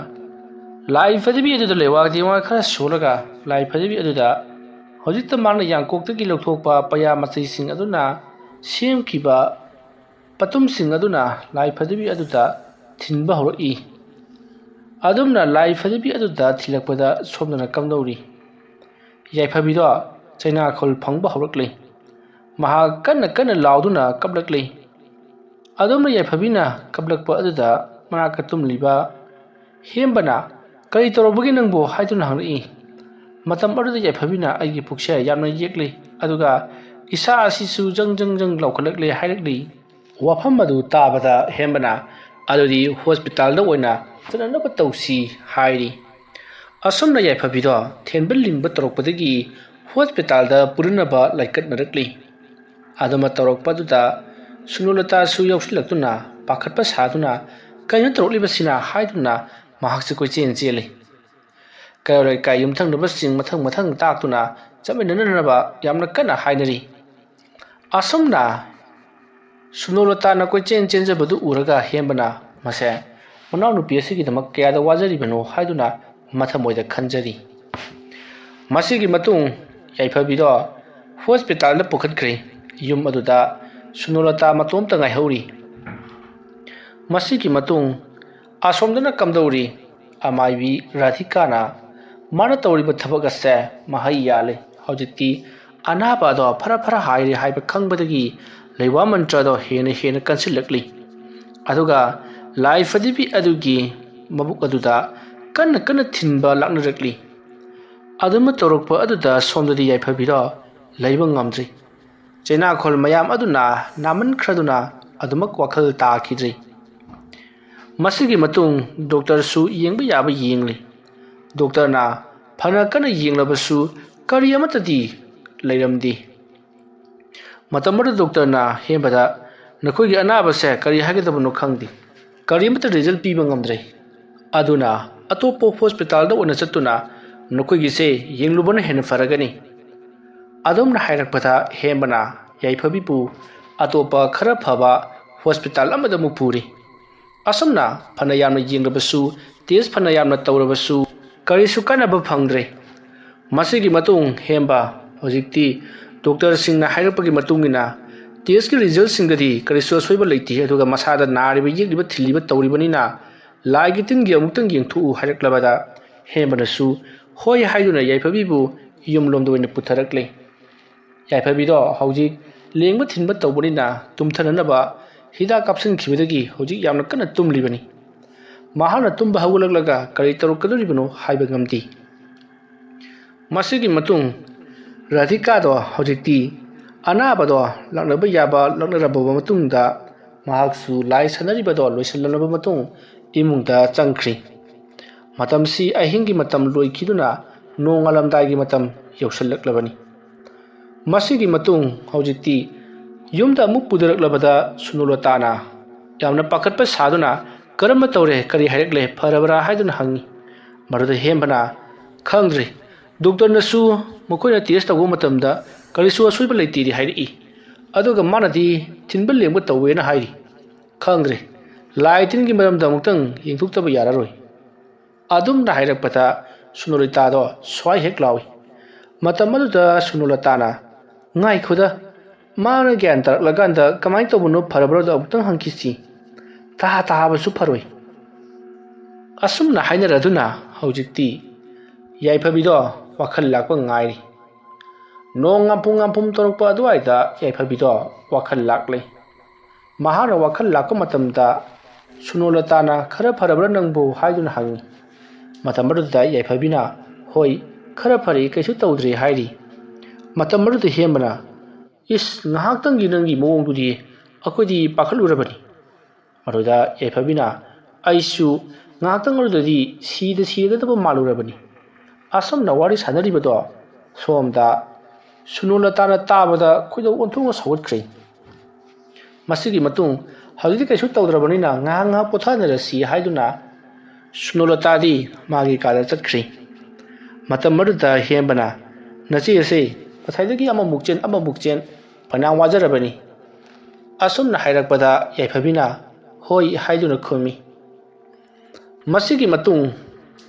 ꯂꯥꯏ ꯐꯗꯤꯕꯤ ꯑꯗꯨꯗ ꯂꯩꯋꯥ ꯇꯤꯋꯥ ꯈꯔ ꯁꯣꯜꯂꯒ ꯂꯥꯏ ꯐꯗꯤꯕꯤ ꯑꯗꯨꯗ ꯍꯧꯖꯤꯛꯇ ꯃꯥꯅ ꯌꯥꯡꯀꯣꯛꯇꯒꯤ ꯂꯧꯊꯣꯛꯄ ꯄꯌꯥ ꯃꯆꯩꯁꯤꯡ ꯑꯗꯨꯅ ꯁꯦꯝꯈꯤꯕ ꯄꯇꯨꯝꯁꯤꯡ ꯑꯗꯨꯅ ꯂꯥꯏ ꯐꯗꯤꯕꯤ ꯑꯗꯨꯗ ꯊꯤꯟꯕ ꯍꯧꯔꯛꯏ꯫ ꯑꯗꯨꯝꯅ ꯂꯥꯏ ꯐꯗꯤꯕꯤ ꯑꯗꯨꯗ ꯊꯤꯜꯂꯛꯄꯗ ꯁꯣꯝꯗꯅ ꯀꯝꯗꯧꯔꯤ ꯌꯥꯏꯐꯕꯤꯗꯣ ꯆꯩꯅꯥꯈꯣꯜ ꯐꯪꯕ ꯍꯧꯔꯛꯂꯦ꯫ ꯃꯍꯥꯛ ꯀꯟꯅ ꯀꯟꯅ ꯂꯥꯎꯗꯨꯅ ꯀꯞꯂꯛꯂꯦ꯫ ꯑꯗꯨꯝꯅ ꯌꯥꯏꯐꯕꯤꯅ ꯀꯞꯂꯛꯄ ꯑꯗꯨꯗ ꯃꯅꯥꯛꯇ ꯇꯨꯝꯂꯤꯕ ꯍꯦꯝꯕꯅ ꯀꯔꯤ ꯇꯧꯔꯕꯒꯦ ꯅꯪꯕꯨ ꯍꯥꯏꯗꯨꯅ ꯍꯪꯂꯛꯏ꯫ ꯃꯇꯝ ꯑꯗꯨꯗ ꯌꯥꯏꯐꯕꯤꯅ ꯑꯩꯒꯤ ꯄꯨꯛꯁꯦ ꯌꯥꯝꯅ ꯌꯦꯛꯂꯦ ꯑꯗꯨꯒ ꯏꯁꯥ ꯑꯁꯤꯁꯨ ꯖꯪ ꯖꯪ ꯖꯪ ꯂꯥꯎꯈꯠꯂꯛꯂꯦ ꯍꯥꯏꯔꯛꯂꯤ꯫ ꯋꯥꯐꯝ ꯑꯗꯨ ꯇꯥꯕꯗ ꯍꯦꯝꯕꯅ ꯑꯗꯨꯗꯤ ꯍꯣꯁꯄꯤꯇꯥꯜꯗ ꯑꯣꯏꯅ ꯆꯠꯅꯅꯕ ꯇꯧꯁꯤ ꯍꯥꯏꯔꯤ꯫ ꯑꯁꯨꯝꯅ ꯌꯥꯏꯐꯕꯤꯗꯣ ꯊꯦꯟꯕ ꯂꯤꯡꯕ ꯇꯧꯔꯛꯄꯗꯒꯤ ꯍꯣꯁꯄꯤꯇꯥꯜꯗ ꯄꯨꯅꯅꯕ ꯂꯥꯏꯀꯠꯅꯔꯛꯂꯤ꯫ ꯑꯗꯨꯃ ꯇꯧꯔꯛꯄꯗꯨꯗ ꯁꯨꯅꯣꯂꯇꯥꯁꯨ ꯌꯥꯎꯁꯤꯜꯂꯛꯇꯨꯅ ꯄꯥꯈꯠꯄ ꯁꯥꯗꯨꯅ ꯀꯩꯅꯣ ꯇꯧꯔꯛꯂꯤꯕꯁꯤꯅ ꯍꯥꯏꯗꯨꯅ ꯃꯍꯥꯛꯁꯨ ꯀꯣꯏꯆꯦꯟ ꯆꯦꯜꯂꯤ꯫ ꯀꯩꯔꯣꯜ ꯂꯩꯀꯥꯏ ꯌꯨꯝꯊꯪꯅꯕꯁꯤꯡ ꯃꯊꯪ ꯃꯊꯪ ꯇꯥꯛꯇꯨꯅ ꯆꯠꯃꯤꯟꯅꯅꯕ ꯌꯥꯝꯅ ꯀꯟꯅ ꯍꯥꯏꯅꯔꯤ꯫ ꯑꯁꯨꯝꯅ ꯁꯨꯅꯣꯂꯇꯥꯅ ꯀꯣꯏꯆꯦꯟ ꯆꯦꯟꯖꯕꯗꯨ ꯎꯔꯒ ꯍꯦꯝꯕꯅ ꯃꯁꯦ ꯃꯅꯥꯎꯅꯨꯄꯤ ꯑꯁꯤꯒꯤꯗꯃꯛ ꯀꯌꯥꯗ ꯋꯥꯖꯔꯤꯕꯅꯣ ꯍꯥꯏꯗꯨꯅ ꯃꯊꯃꯣꯏꯗ ꯈꯟꯖꯔꯤ꯫ ꯃꯁꯤꯒꯤ ꯃꯇꯨꯡ ꯌꯥꯏꯐꯕꯤꯗꯣ ꯍꯣꯁꯄꯤꯇꯥꯜꯗ ꯄꯨꯈꯠꯈ꯭ꯔꯦ꯫ ꯌꯨꯝ ꯑꯗꯨꯗ ꯁꯨꯅꯣꯂꯇꯥ ꯃꯇꯣꯝꯇ ꯉꯥꯏꯍꯧꯔꯤ꯫ ꯃꯁꯤꯒꯤ ꯃꯇꯨꯡ ꯑꯁꯣꯝꯗꯅ ꯀꯝꯗꯧꯔꯤ ꯑꯃꯥꯏꯕꯤ ꯔꯥꯙꯤꯀꯥꯅ ꯃꯥꯅ ꯇꯧꯔꯤꯕ ꯊꯕꯛ ꯑꯁꯦ ꯃꯍꯩ ꯌꯥꯜꯂꯦ꯫ ꯍꯧꯖꯤꯛꯇꯤ ꯑꯅꯥꯕ ꯑꯗꯣ ꯐꯔ ꯐꯔ ꯍꯥꯏꯔꯦ ꯍꯥꯏꯕ ꯈꯪꯕꯗꯒꯤ ꯂꯩꯋꯥ ꯃꯟꯇ꯭ꯔꯗꯣ ꯍꯦꯟꯅ ꯍꯦꯟꯅ ꯀꯟꯁꯤꯜꯂꯛꯂꯤ꯫ ꯑꯗꯨꯒ ꯂꯥꯏ ꯐꯗꯤꯕꯤ ꯑꯗꯨꯒꯤ ꯃꯕꯨꯛ ꯑꯗꯨꯗ ꯀꯟꯅ ꯀꯟꯅ ꯊꯤꯟꯕ ꯂꯥꯛꯅꯔꯛꯂꯤ꯫ ꯑꯗꯨꯝꯅ ꯇꯧꯔꯛꯄ ꯑꯗꯨꯗ ꯁꯣꯝꯗꯗꯤ ꯌꯥꯏꯐꯕꯤꯗꯣ ꯂꯩꯕ ꯉꯝꯗ꯭ꯔꯤ꯫ ꯆꯩꯅꯥꯈꯣꯜ ꯃꯌꯥꯝ ꯑꯗꯨꯅ ꯅꯥꯃꯟꯈ꯭ꯔꯗꯨꯅ ꯑꯗꯨꯃꯛ ꯋꯥꯈꯜ ꯇꯥꯈꯤꯗ꯭ꯔꯤ꯫ ꯃꯁꯤꯒꯤ ꯃꯇꯨꯡ ꯗꯣꯛꯇꯔꯁꯨ ꯌꯦꯡꯕ ꯌꯥꯕ ꯌꯦꯡꯂꯤ꯫ ꯗꯣꯛꯇꯔꯅ ꯐꯅ ꯀꯟꯅ ꯌꯦꯡꯂꯕꯁꯨ ꯀꯔꯤ ꯑꯃꯠꯇꯗꯤ ꯂꯩꯔꯝꯗꯦ꯫ ꯃꯇꯝ ꯑꯗꯨꯗ ꯗꯣꯛꯇꯔꯅ ꯍꯦꯝꯕꯗ ꯅꯈꯣꯏꯒꯤ ꯑꯅꯥꯕꯁꯦ ꯀꯔꯤ ꯍꯥꯏꯒꯗꯕꯅꯣ ꯈꯪꯗꯦ ꯀꯔꯤꯃꯠꯇ ꯔꯤꯖꯜ ꯄꯤꯕ ꯉꯝꯗ꯭ꯔꯦ ꯑꯗꯨꯅ ꯑꯇꯣꯞꯄ ꯍꯣꯁꯄꯤꯇꯥꯜꯗ ꯑꯣꯏꯅ ꯆꯠꯇꯨꯅ ꯅꯈꯣꯏꯒꯤꯁꯦ ꯌꯦꯡꯂꯨꯕꯅ ꯍꯦꯟꯅ ꯐꯔꯒꯅꯤ꯫ ꯑꯗꯨꯝꯅ ꯍꯥꯏꯔꯛꯄꯗ ꯍꯦꯝꯕꯅ ꯌꯥꯏꯐꯕꯤꯕꯨ ꯑꯇꯣꯞꯄ ꯈꯔ ꯐꯕ ꯍꯣꯁꯄꯤꯇꯥꯜ ꯑꯃꯗ ꯑꯃꯨꯛ ꯄꯨꯔꯤ꯫ असमना फना यामना येंगरबसु टेस्ट फना यामना तौरबसु करिसु कानबा फंगद्रे मसिगी मतुंग हेंबा होजिक्ति डॉक्टर सिंगना हाइरपगी मतुंगिना टेस्ट की रिजल्ट सिंगदी करिसु असोइबा लेति अदुगा मसादा नारिबा येगलिबा थिलिबा तौरिबनिना लाइगी तिनगी अमुक्तंग येंगथु हाइरक्लबदा हेंबनसु होय हाइदुना याइफबिबु युमलोमदो ओइना पुथरक्ले याइफबिदो हौजिक लेंबा थिनबा तौबनिना तुमथननबा हिदा काप्सन खिबदगी हौजिक यामना कन्ना तुमलिबनी महाना तुम्बा हौगलगलगा करि तरुकदरिबनो हाइबा गमति मसिगी मतुंग राधिकादो हौजिकति अनाबदो लक्नबा याबा लक्नरबा मतुंगदा महाक्सु लाइ सनरिबदो लोइसलनबा मतुंग इमुंगदा चंख्रि मतमसी अहिंगी मतम लोइखिदुना नोंगालमदागी मतम यौसलक्लबनी मसिगी मतुंग हौजिकति युमदा अमुक पुदरक्लबदा सुनुलताना यामना पाखतपा सादुना करम तौरे करी हाइरक्ले फरबरा हाइदुना हंगी मरुदा हेंबना खंग्द्रि डॉक्टर नसु मकोइना टेस्ट तौबा मतमदा करिसु असोइबा लेतिदि हाइरई अदुगा मानदी थिनबा लेंबा तौवेना हाइरि खंग्द्रि लाइ तिनगी मरमदा अमुक्तंग येंथुक्तबा यारारोय अदुमना हाइरकपदा सुनुलतादो स्वाइ हेक लावी मतम अदुदा सुनुलताना ngai khuda mana gyan tar laganda kamai to buno pharabro da uptang hangkisi ta ta ba su pharoi asum na haina raduna haujikti yai phabido wakhal lakpa ngai ri nong ngapung ngapum torokpa duai da yai phabido wakhal laklei mahara wakhal lakpa matam da sunolata na khara pharabra nangbu haiduna hangi matam da yai phabina hoi khara phari kaisu tawdri hairi matam maruda hemana is ngahaktangi nangi mawongdudi akhodi pakhalurabani maruda yaifabina aisu ngahaktang marudadi sida sidagadaba malurabani asam na wari sanaribado somda sunulatana tabada khoida onthunga sawatkhre masigi matung hawidi kaisu tawdrabanina ngahanga pothanara si haiduna sunulatadi magi kala chatkhre matam maruda hembana nachi ase pasaidagi ama mukchen panang wajarabani asumna hairakpada yaifabina hoi haiduna khumi masigi matung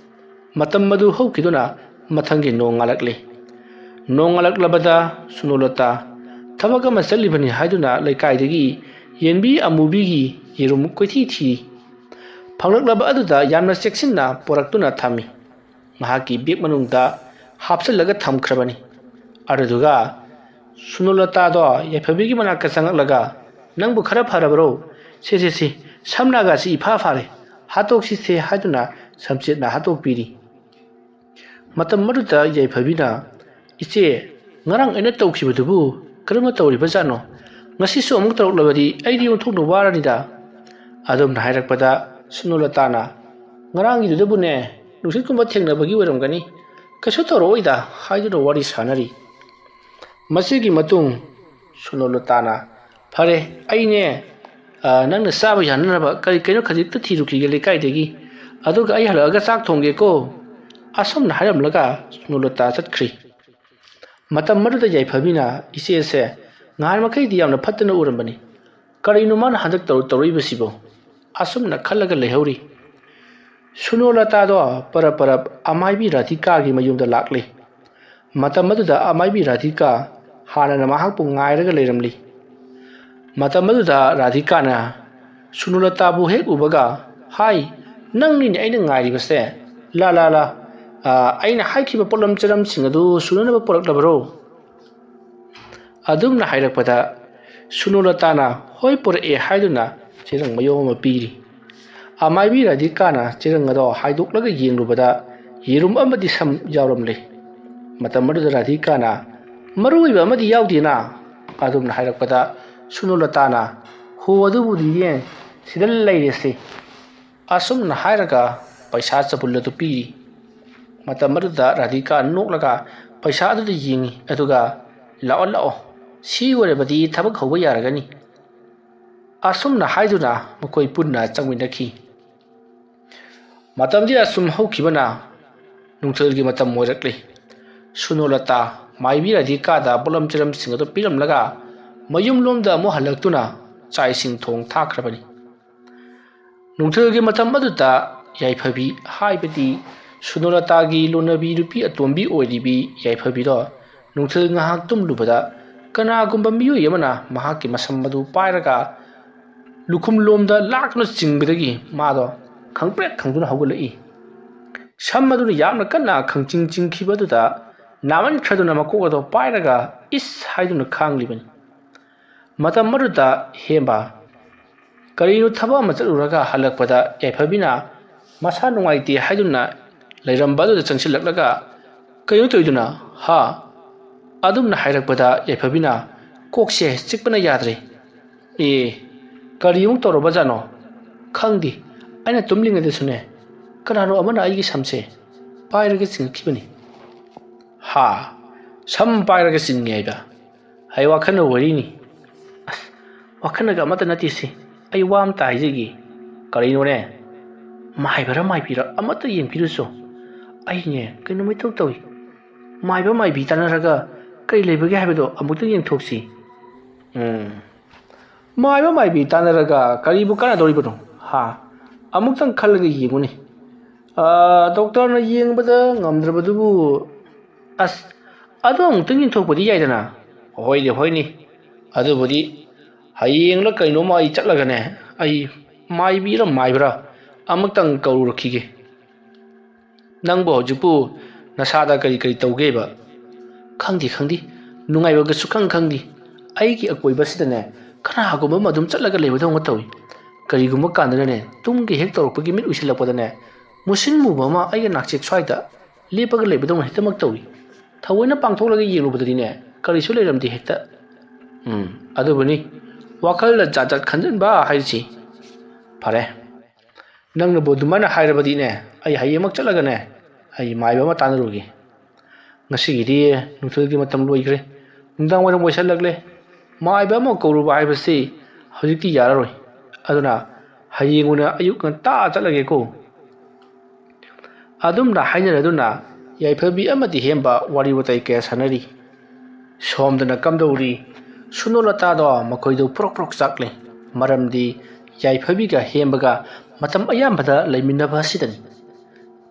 matam madu hokiduna mathangi nongalak sunulata thabaga masalibani haiduna laikai yenbi amubigi yerum koithi thi phanglaklaba aduda yamna sectionna poraktuna thami mahaki big manungda hapsalaga thamkhrabani aduga sunulata do yaifabigi manaka changaklaga nangbu khara pharabro se samnaga si ipha phare hatok si se haduna samchet na hatok piri matam maruta yaifabina iche ngarang ena tawkhibadubu karama tawriba jano ngasi so amuk tawlabadi aidi onthokno warani da adum na hairakpada sunulata na ngarang idudabune nusit kumba thengnabagi waramgani kaso tawroida haidu wari sanari masigi matung sunulata phare aine nangna saba yanaba kari kaino khajikta thiruki gele kaidegi aduga ai halaga chak thongge ko asam na haramlaga sunulata chatkhri matam maruda yaifabina ise se ngar makai di yamna phatna urambani karino man hadak tawribasibo asam na khalaga lehauri sunulata do para amaibi radhika gi mayumda lakle matam maduda amaibi radhika hana na mahak pu ngairaga leiramli matam maduda radhika na sunulata bu hek ubaga hai nangni ne aina ngairi base la aina haikhiba polam charam singadu sunanaba poraklabro adumna hairakpada sunulata na hoi por e haiduna chirang mayoma piri amaibi radhika na chirang ado haidoklaga yengrubada yerum amadi sam yawramle matam maduda radhika na maruiba amadi yawdina adumna hairakpada sunulata na ho adubudi yen sidal lairese asumna hairaga paisa chapullatu piri matam maduda radhika noklaga paisa adu yingi aduga lao si orebadi thabak hoba yaragani asumna haiduna makoi punna changminakhi matamdi asum hokibana nungthelgi matam moirakle sunulata maibi radhika da bolam chiram singado piramlaga mayum lomda mo halaktuna chai sing thong thakrabani ꯅꯨꯡꯊꯤꯜꯒꯤ ꯃꯇꯝ ꯑꯗꯨꯗ ꯌꯥꯏꯐꯕꯤ ꯍꯥꯏꯕꯗꯤ ꯁꯨꯅꯣꯂꯇꯥꯒꯤ ꯂꯣꯟꯅꯕꯤ ꯅꯨꯄꯤ ꯑꯇꯣꯝꯕꯤ ꯑꯣꯏꯔꯤꯕꯤ ꯌꯥꯏꯐꯕꯤꯗꯣ ꯅꯨꯡꯊꯤꯜ ꯉꯥꯏꯍꯥꯛ ꯇꯨꯝꯂꯨꯕꯗ ꯀꯅꯥꯒꯨꯝꯕ ꯃꯤꯑꯣꯏ ꯑꯃꯅ ꯃꯍꯥꯛꯀꯤ ꯃꯁꯝ ꯑꯗꯨ ꯄꯥꯏꯔꯒ ꯂꯨꯈꯨꯝꯂꯣꯝꯗ ꯂꯥꯛꯇꯨꯅ ꯆꯤꯡꯕꯗꯒꯤ ꯃꯥꯗꯣ ꯈꯪꯄ꯭ꯔꯦꯛ ꯈꯪꯗꯨꯅ ꯍꯧꯒꯠꯂꯛꯏ꯫ ꯁꯝ ꯑꯗꯨꯅ ꯌꯥꯝꯅ ꯀꯟꯅ ꯈꯪꯆꯤꯡ ꯆꯤꯡꯈꯤꯕꯗꯨꯗ ꯅꯥꯃꯟꯈ꯭ꯔꯗꯨꯅ ꯃꯀꯣꯛ ꯑꯗꯨ ꯄꯥꯏꯔꯒ ꯏꯁ ꯍꯥꯏꯗꯨꯅ ꯈꯥꯡꯂꯤꯕꯅꯤ꯫ ꯃꯇꯝ ꯑꯗꯨꯗ ꯍꯦꯝꯕ ꯀꯔꯤꯅꯣ ꯊꯕꯛ ꯑꯃ ꯆꯠꯂꯨꯔꯒ ꯍꯜꯂꯛꯄꯗ ꯌꯥꯏꯐꯕꯤꯅ ꯃꯁꯥ ꯅꯨꯡꯉꯥꯏꯇꯦ ꯍꯥꯏꯗꯨꯅ ꯂꯩꯔꯝꯕ ꯑꯗꯨꯗ ꯆꯪꯁꯤꯜꯂꯛꯂꯒ ꯀꯩꯅꯣ ꯇꯧꯏꯗꯨꯅ ꯍꯥ ꯑꯗꯨꯝꯅ ꯍꯥꯏꯔꯛꯄꯗ ꯌꯥꯏꯐꯕꯤꯅ ꯀꯣꯛꯁꯦ ꯆꯤꯛꯄꯅ ꯌꯥꯗ꯭ꯔꯦ꯫ ꯑꯦ ꯀꯔꯤꯃꯨꯛ ꯇꯧꯔꯕꯖꯥꯠꯅꯣ ꯈꯪꯗꯦ ꯑꯩꯅ ꯇꯨꯝꯂꯤꯉꯩꯗꯁꯨꯅꯦ ꯀꯅꯥꯅꯣ ꯑꯃꯅ ꯑꯩꯒꯤ ꯁꯝꯁꯦ ꯄꯥꯏꯔꯒ ꯆꯤꯡꯈꯤꯕꯅꯤ꯫ ꯍꯥ ꯁꯝ ꯄꯥꯏꯔꯒ ꯆꯤꯡꯉꯦ ꯍꯥꯏꯕ ꯍꯩ ꯋꯥꯈꯜꯅ ꯋꯥꯔꯤꯅꯤ꯫ ꯑꯁ ꯋꯥꯈꯜꯅꯒ ꯑꯃꯠꯇ ꯅꯠꯇꯦꯁꯤ ꯑꯩ ꯋꯥ ꯑꯃꯇ ꯍꯥꯏꯖꯒꯦ꯫ ꯀꯔꯤꯅꯣꯅꯦ ꯃꯥꯏꯕꯔ ꯃꯥꯏꯕꯤꯔ ꯑꯃꯠꯇ ꯌꯦꯡꯕꯤꯔꯨꯆꯣ ꯑꯩꯅꯦ ꯀꯩꯅꯣꯝ ꯏꯇꯧ ꯇꯧꯏ꯫ ꯃꯥꯏꯕ ꯃꯥꯏꯕꯤ ꯇꯥꯟꯅꯔꯒ ꯀꯔꯤ ꯂꯩꯕꯒꯦ ꯍꯥꯏꯕꯗꯣ ꯑꯃꯨꯛꯇꯪ ꯌꯦꯡꯊꯣꯛꯁꯤ꯫ ꯃꯥꯏꯕ ꯃꯥꯏꯕꯤ ꯇꯥꯟꯅꯔꯒ ꯀꯔꯤꯕꯨ ꯀꯥꯟꯅꯗꯧꯔꯤꯕꯅꯣ ꯍꯥ ꯑꯃꯨꯛꯇꯪ ꯈꯜꯂꯒ ꯌꯦꯡꯉꯨꯅꯤ꯫ ꯗꯣꯛꯇꯔꯅ ꯌꯦꯡꯕꯗ ꯉꯝꯗ꯭ꯔꯕꯗꯨꯕꯨ ꯑꯁ ꯑꯗꯨ ꯑꯃꯨꯛꯇꯪ ꯌꯦꯡꯊꯣꯛꯄꯗꯤ ꯌꯥꯏꯗꯅ꯫ ꯍꯣꯏꯅꯦ ꯍꯣꯏꯅꯦ ꯑꯗꯨꯕꯨꯗꯤ ꯍꯌꯦꯡꯂ ꯀꯩꯅꯣꯝꯃ ꯑꯩ ꯆꯠꯂꯒꯅꯦ ꯑꯩ ꯃꯥꯏꯕꯤꯔ ꯃꯥꯏꯕꯔ ꯑꯃꯨꯛꯇꯪ ꯀꯧꯔꯨꯔꯈꯤꯒꯦ꯫ ꯅꯪꯕꯨ ꯍꯧꯖꯤꯛꯄꯨ ꯅꯁꯥꯗ ꯀꯔꯤ ꯀꯔꯤ ꯇꯧꯒꯦꯕ? ꯈꯪꯗꯦ ꯈꯪꯗꯦ ꯅꯨꯡꯉꯥꯏꯕꯒ ꯁꯨꯛꯈꯪ ꯈꯪꯗꯦ꯫ ꯑꯩꯒꯤ ꯑꯀꯣꯏꯕꯁꯤꯗꯅꯦ ꯀꯅꯥꯒꯨꯝꯕ ꯑꯃ ꯑꯗꯨꯝ ꯆꯠꯂꯒ ꯂꯩꯕꯗꯧꯅ ꯇꯧꯏ꯫ ꯀꯔꯤꯒꯨꯝꯕ ꯀꯥꯟꯗꯅꯅꯦ ꯇꯨꯝꯒꯦ ꯍꯦꯛ ꯇꯧꯔꯛꯄꯒꯤ ꯃꯤꯠ ꯎꯏꯁꯤꯜꯂꯛꯄꯗꯅꯦ ꯃꯨꯁꯤꯟ ꯃꯨꯕ ꯑꯃ ꯑꯩꯒꯤ ꯅꯥꯆꯦꯛ ꯁ꯭ꯋꯥꯏꯗ ꯂꯦꯞꯄꯒ ꯂꯩꯕꯗꯧꯅ ꯍꯦꯛꯇꯃꯛ ꯇꯧꯏ꯫ ꯊꯑꯣꯏꯅ ꯄꯥꯡꯊꯣꯛꯂꯒ ꯌꯦꯡꯂꯨꯕꯗꯗꯤꯅꯦ ꯀꯔꯤꯁꯨ ꯂꯩꯔꯝꯗꯦ ꯍꯦꯛꯇ꯫ ꯑꯗꯨꯕꯨꯅꯤ ꯋꯥꯈꯜꯗ ꯖꯥꯠ ꯖꯥꯠ ꯈꯟꯖꯤꯟꯕ ꯍꯥꯏꯔꯤꯁꯤ꯫ ꯐꯔꯦ ꯅꯪꯅꯕꯨ ꯑꯗꯨꯃꯥꯏꯅ ꯍꯥꯏꯔꯕꯗꯤꯅꯦ ꯑꯩ ꯍꯌꯦꯡꯃꯛ ꯆꯠꯂꯒꯅꯦ ꯑꯩ ꯃꯥꯏꯕ ꯑꯃ ꯇꯥꯟꯅꯔꯨꯒꯦ꯫ ꯉꯁꯤꯒꯤꯗꯤ ꯅꯨꯡꯊꯤꯜꯒꯤ ꯃꯇꯝ ꯂꯣꯏꯈ꯭ꯔꯦ ꯅꯨꯡꯗꯥꯡ ꯋꯥꯏꯔꯝ ꯑꯣꯏꯁꯜꯂꯛꯂꯦ꯫ ꯃꯥꯏꯕ ꯑꯃ ꯀꯧꯔꯨꯕ ꯍꯥꯏꯕꯁꯤ ꯍꯧꯖꯤꯛꯇꯤ ꯌꯥꯔꯔꯣꯏ ꯑꯗꯨꯅ ꯍꯌꯦꯡ ꯑꯣꯏꯅ ꯑꯌꯨꯛ ꯉꯟꯇꯥ ꯆꯠꯂꯒꯦꯀꯣ꯫ ꯑꯗꯨꯝꯅ ꯍꯥꯏꯅꯔꯗꯨꯅ ꯌꯥꯏꯐꯕꯤ ꯑꯃꯗꯤ ꯍꯦꯝꯕ ꯋꯥꯔꯤ ꯋꯥꯇꯥꯏ ꯀꯌꯥ ꯁꯥꯟꯅꯔꯤ꯫ ꯁꯣꯝꯗꯅ ꯀꯝꯗꯧꯔꯤ ꯁꯨꯅꯣꯂꯇꯥꯗꯣ ꯃꯈꯣꯏꯗꯨ ꯄ꯭ꯔꯣꯛ ꯄ꯭ꯔꯣꯛ ꯆꯥꯛꯂꯦ ꯃꯔꯝꯗꯤ ꯌꯥꯏꯐꯕꯤꯒ ꯍꯦꯝꯕꯒ ꯃꯇꯝ ꯑꯌꯥꯝꯕꯗ ꯂꯩꯃꯤꯟꯅꯕ ꯑꯁꯤꯗꯅꯤ꯫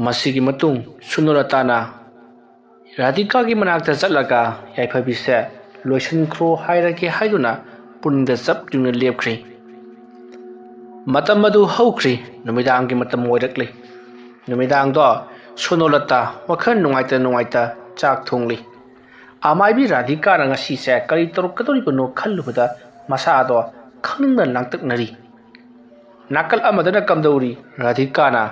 ꯃꯁꯤꯒꯤ ꯃꯇꯨꯡ ꯁꯨꯅꯣꯂꯇꯥꯅ ꯔꯥꯙꯤꯀꯥꯒꯤ ꯃꯅꯥꯛꯇ ꯆꯠꯂꯒ ꯌꯥꯏꯐꯕꯤꯁꯦ ꯂꯣꯏꯁꯤꯟꯈ꯭ꯔꯣ ꯍꯥꯏꯔꯒꯦ ꯍꯥꯏꯗꯨꯅ ꯄꯨꯛꯅꯤꯡꯗ ꯆꯞ ꯌꯨꯡꯅ ꯂꯦꯞꯈ꯭ꯔꯦ꯫ ꯃꯇꯝ ꯑꯗꯨ ꯍꯧꯈ꯭ꯔꯦ ꯅꯨꯃꯤꯗꯥꯡꯒꯤ ꯃꯇꯝ ꯑꯣꯏꯔꯛꯂꯦ꯫ ꯅꯨꯃꯤꯗꯥꯡꯗꯣ ꯁꯨꯅꯣꯂꯇꯥ ꯋꯥꯈꯜ ꯅꯨꯡꯉꯥꯏꯇ ꯆꯥꯛ ꯊꯣꯡꯂꯤ꯫ ꯑꯃꯥꯏꯕꯤ ꯔꯥꯙꯤꯀꯥꯅ ꯉꯁꯤꯁꯦ ꯀꯔꯤ ꯇꯧꯔꯛꯀꯗꯧꯔꯤꯕꯅꯣ ꯈꯜꯂꯨꯕꯗ ꯃꯁꯥꯗꯣ ꯈꯪꯅꯤꯡꯅ ꯂꯥꯡꯇꯛꯅꯔꯤ꯫ ꯅꯥꯀꯜ ꯑꯃꯗꯅ ꯀꯝꯗꯧꯔꯤ ꯔꯥꯙꯤꯀꯥꯅ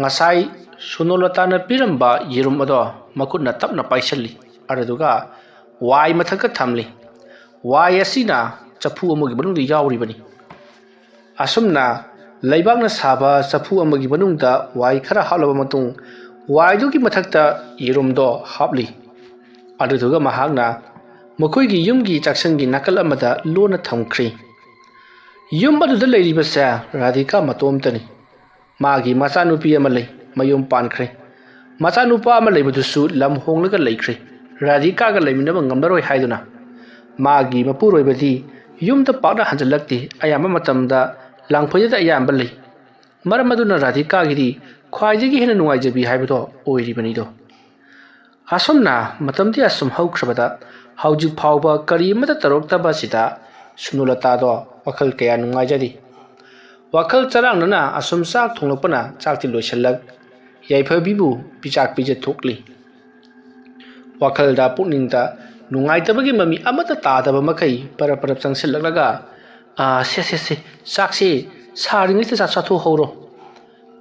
ꯉꯁꯥꯏ ꯁꯨꯅꯣꯂꯇꯥꯅ ꯄꯤꯔꯝꯕ ꯌꯦꯔꯨꯝ ꯑꯗꯣ ꯃꯈꯨꯠꯅ ꯇꯞꯅ ꯄꯥꯏꯁꯜꯂꯤ ꯑꯗꯨꯒ ꯋꯥꯏ ꯃꯊꯛꯇ ꯊꯝꯂꯤ꯫ ꯋꯥꯏ ꯑꯁꯤꯅ ꯆꯐꯨ ꯑꯃꯒꯤ ꯃꯅꯨꯡꯗ ꯌꯥꯎꯔꯤꯕꯅꯤ꯫ ꯑꯁꯨꯝꯅ ꯂꯩꯕꯥꯛꯅ ꯁꯥꯕ ꯆꯐꯨ ꯑꯃꯒꯤ ꯃꯅꯨꯡꯗ ꯋꯥꯏ ꯈꯔ ꯍꯥꯞꯂꯕ ꯃꯇꯨꯡ ꯋꯥꯏꯗꯨꯒꯤ ꯃꯊꯛꯇ ꯌꯦꯔꯨꯝꯗꯣ ꯍꯥꯞꯂꯤ꯫ ꯑꯗꯨꯗꯨꯒ ꯃꯍꯥꯛꯅ ꯃꯈꯣꯏꯒꯤ ꯌꯨꯝꯒꯤ ꯆꯥꯛꯁꯪꯒꯤ ꯅꯥꯀꯜ ꯑꯃꯗ ꯂꯣꯟꯅ ꯊꯝꯈ꯭ꯔꯦ꯫ ꯌꯨꯝ ꯑꯗꯨꯗ ꯂꯩꯔꯤꯕꯁꯦ ꯔꯥꯙꯤꯀꯥ ꯃꯇꯣꯝꯇꯅꯤ꯫ ꯃꯥꯒꯤ ꯃꯆꯥꯅꯨꯄꯤ ꯑꯃ ꯂꯩ ꯃꯌꯨꯝ ꯄꯥꯟꯈ꯭ꯔꯦ꯫ ꯃꯆꯥꯅꯨꯄꯥ ꯑꯃ ꯂꯩꯕꯗꯨꯁꯨ ꯂꯝ ꯍꯣꯡꯂꯒ ꯂꯩꯈ꯭ꯔꯦ ꯔꯥꯙꯤꯀꯥꯒ ꯂꯩꯃꯤꯟꯅꯕ ꯉꯝꯂꯔꯣꯏ ꯍꯥꯏꯗꯨꯅ꯫ ꯃꯥꯒꯤ ꯃꯄꯨꯔꯣꯏꯕꯗꯤ ꯌꯨꯝꯗ ꯄꯥꯛꯅ ꯍꯟꯖꯤꯜꯂꯛꯇꯦ ꯑꯌꯥꯝꯕ ꯃꯇꯝꯗ ꯂꯥꯡꯐꯩꯗꯗ ꯑꯌꯥꯝꯕ ꯂꯩ꯫ ꯃꯔꯝ ꯑꯗꯨꯅ ꯔꯥꯙꯤꯀꯥꯒꯤꯗꯤ ꯈ꯭ꯋꯥꯏꯗꯒꯤ ꯍꯦꯟꯅ ꯅꯨꯡꯉꯥꯏꯖꯕꯤ ꯍꯥꯏꯕꯗꯣ ꯑꯣꯏꯔꯤꯕꯅꯤꯗꯣ꯫ ꯑꯁꯨꯝꯅ ꯑꯃꯗꯤ ꯑꯁꯨꯝ ꯍꯧꯈ꯭ꯔꯕꯗ ꯍꯧꯖꯤꯛ ꯐꯥꯎꯕ ꯀꯔꯤ ꯑꯃꯠꯇ ꯇꯧꯔꯛꯇꯕ ꯑꯁꯤꯗ ꯁꯨꯅꯣꯂꯇꯥꯗꯣ ꯋꯥꯈꯜꯀꯌꯥ ꯅꯨꯡꯉꯥꯏꯖꯔꯤ꯫ ꯋꯥꯈꯜ ꯆꯔꯥꯡꯅꯅ ꯑꯁꯨꯝ ꯆꯥꯛ ꯊꯣꯡꯂꯛꯄꯅ ꯆꯥꯛꯇꯤ ꯂꯣꯏꯁꯤꯜꯂꯛ ꯌꯥꯏꯐꯕꯤꯕꯨ ꯄꯤꯖꯥꯛ ꯄꯤꯖꯊꯣꯛꯂꯤ꯫ ꯋꯥꯈꯜꯗ ꯄꯨꯛꯅꯤꯡꯗ ꯅꯨꯡꯉꯥꯏꯇꯕꯒꯤ ꯃꯃꯤ ꯑꯃꯠꯇ ꯇꯥꯗꯕ ꯃꯈꯩ ꯄꯔꯞ ꯆꯪꯁꯤꯜꯂꯛꯂꯒ ꯁꯦ ꯆꯥꯛꯁꯤ ꯁꯥꯔꯤꯉꯩꯗ ꯆꯥꯛ ꯆꯥꯊꯣꯛꯍꯧꯔꯣ꯫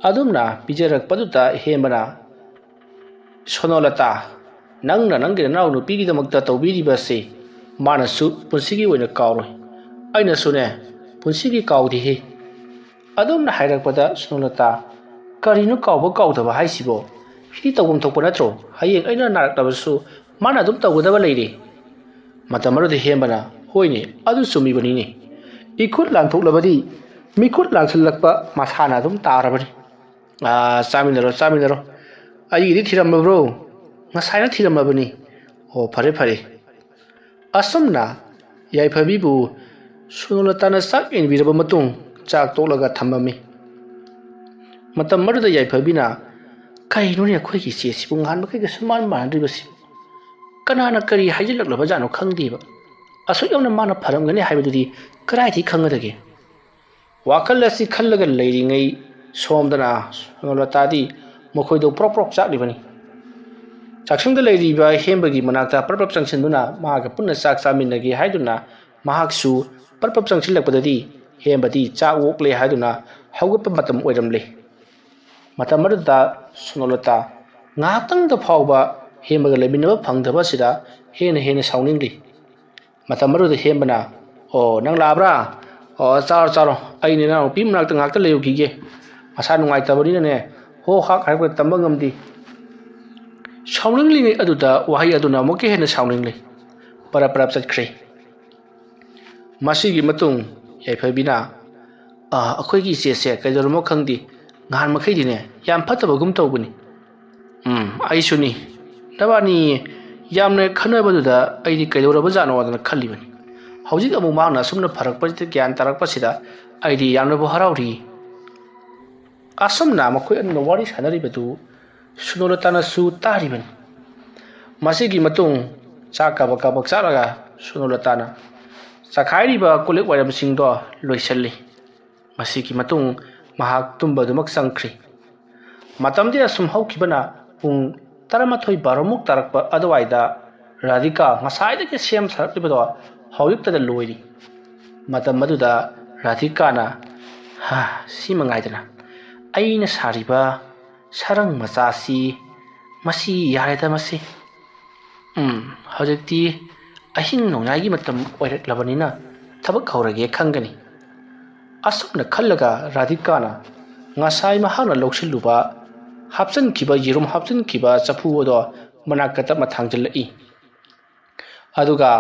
ꯑꯗꯨꯝꯅ ꯄꯤꯖꯔꯛꯄꯗꯨꯗ ꯍꯦꯝꯕꯅ ꯁꯨꯅꯣꯂꯇꯥ ꯅꯪꯅ ꯅꯪꯒꯤ ꯅꯅꯥꯎ ꯅꯨꯄꯤꯒꯤꯗꯃꯛꯇ ꯇꯧꯕꯤꯔꯤꯕ ꯑꯁꯤ ꯃꯥꯅꯁꯨ ꯄꯨꯟꯁꯤꯒꯤ ꯑꯣꯏꯅ ꯀꯥꯎꯔꯣꯏ ꯑꯩꯅꯁꯨꯅꯦ ꯄꯨꯟꯁꯤꯒꯤ ꯀꯥꯎꯗꯦꯍꯦ꯫ ꯑꯗꯨꯝꯅ ꯍꯥꯏꯔꯛꯄꯗ ꯁꯨꯅꯣꯂꯇꯥ ꯀꯔꯤꯅꯣ ꯀꯥꯎꯕ ꯀꯥꯎꯗꯕ ꯍꯥꯏꯁꯤꯕꯣ ꯁꯤꯗꯤ ꯇꯧꯐꯝ ꯊꯣꯛꯄ ꯅꯠꯇ꯭ꯔꯣ ꯍꯌꯦꯡ ꯑꯩꯅ ꯅꯥꯔꯛꯂꯕꯁꯨ ꯃꯥꯅ ꯑꯗꯨꯝ ꯇꯧꯒꯗꯕ ꯂꯩꯔꯦ꯫ ꯃꯇꯝ ꯑꯗꯨꯗ ꯍꯦꯝꯕꯅ ꯍꯣꯏꯅꯦ ꯑꯗꯨ ꯆꯨꯝꯃꯤꯕꯅꯤꯅꯦ ꯏꯈꯨꯠ ꯂꯥꯟꯊꯣꯛꯂꯕꯗꯤ ꯃꯤꯈꯨꯠ ꯂꯥꯟꯁꯤꯜꯂꯛꯄ ꯃꯁꯥꯅ ꯑꯗꯨꯝ ꯇꯥꯔꯕꯅꯤ꯫ ꯆꯥꯃꯤꯟꯅꯔꯣ ꯑꯩꯒꯤꯗꯤ ꯊꯤꯔꯝꯃꯕ꯭ꯔꯣ? ꯉꯁꯥꯏꯅ ꯊꯤꯔꯝꯃꯕꯅꯤ꯫ ꯑꯣ ꯐꯔꯦ꯫ ꯑꯁꯨꯝꯅ ꯌꯥꯏꯐꯕꯤꯕꯨ ꯁꯨꯅꯣꯂꯇꯥꯅ ꯆꯥꯛ ꯌꯦꯟꯕꯤꯔꯕ ꯃꯇꯨꯡ ꯆꯥꯛ ꯇꯣꯛꯂꯒ ꯊꯝꯃꯝꯃꯤ꯫ Matam maruda yaifabina kainone akhoi se sibu ngan makai suman manribasi kanana kari haijilaklaba jano khangdiba asuk yamna mana pharamgani haibadudi karai thi khangadage wakal asi khallaga leiringai somdana ngolata mokhoi do prop prop chaklibani chaksungda leiriba hembagi manakta prop changsinduna maga punna chak chaminagi haiduna mahaksu prop changsilakpadadi hembadi chak wokle haiduna hawgapa matam oiramle matam maruda sunolata ngaktang da phawba hembaga leminaba phangdaba sida hena sauningli matam maruda hembana o nang labra o charo aini na pi manakta ngakta leyugige asa nungai tabani ne ho hak haibga tamba ngamdi sauningli aduda wahai aduna moke hena sauningli parap chatkre masigi matung yaifabina akhoi gi se kaidormo khangdi ngan makai dine yam phatabagum tawbani ai suni dabani yamne khanabadu ai di kaidoraba jano wadana khallibani hojik amu mangna sumna pharakpa gyan tarakpa sida ai di yamna bo harauri asam na makhoi an wari sanari badu sunolata su tariban masigi matung chaka baka bakcharaga sunolata na sakhairi ba kolek waram singdo loisalli masigi matung mahak tumba dumak sangkri matamdi asum haukibana pung taramathoi baromuk tarakpa adwaida radhika ngasai de sem sarakibado hauyukta da loiri matam maduda radhika na si mangaidana aina sariba sarang machasi masi yareda masi hojekti ahing nongai gi matam oirak labanina thabak haurage khangani asukna khallaga radhikana ngasai mahana loksilluba hapsan kiba yirum hapsan kiba chapu odo manakata mathangjalai aduga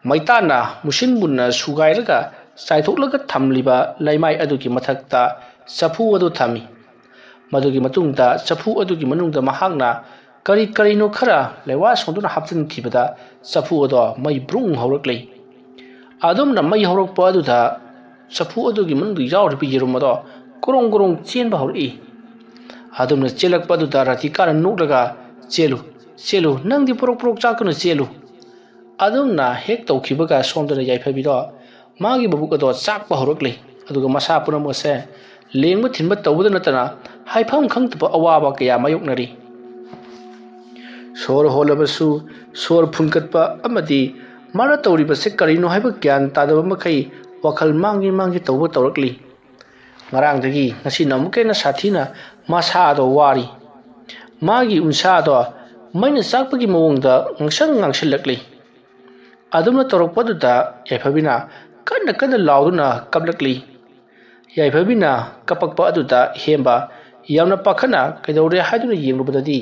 maitana musinbunna sugairaga saithoklaga thamliba laimai adugi mathakta chapu odo thami madugi matungda chapu adugi manungda mahakna kari no khara lewa sonduna hapsan kibada chapu odo mai brung hauraklei adumna mai haurakpa aduda chapu adugi mandu yawribi yirumado korong chen bahuri adumna chelakpa aduda radhikana nuklaga chelu nangdi porok chakunu chelu adumna hek tawkibaga somdana yaifabido magi babukado chakpa haurakle aduga masa punamose lengba thinba tawbada natana haifam khangtaba awaba kaya mayoknari sor holabasu sor phungkatpa amadi mana tawribase karino haiba gyan tadaba makai wakal mangi tawrakli ngarangdagi ngasi namukena sathina masa do wari magi unsa do maina sakpagi mawongda ngangsilakli adumna torokpaduda yaifabina kanna lauduna kaplakli yaifabina kapakpa aduda hemba yamna pakhana kaidore haiduna yenglubadadi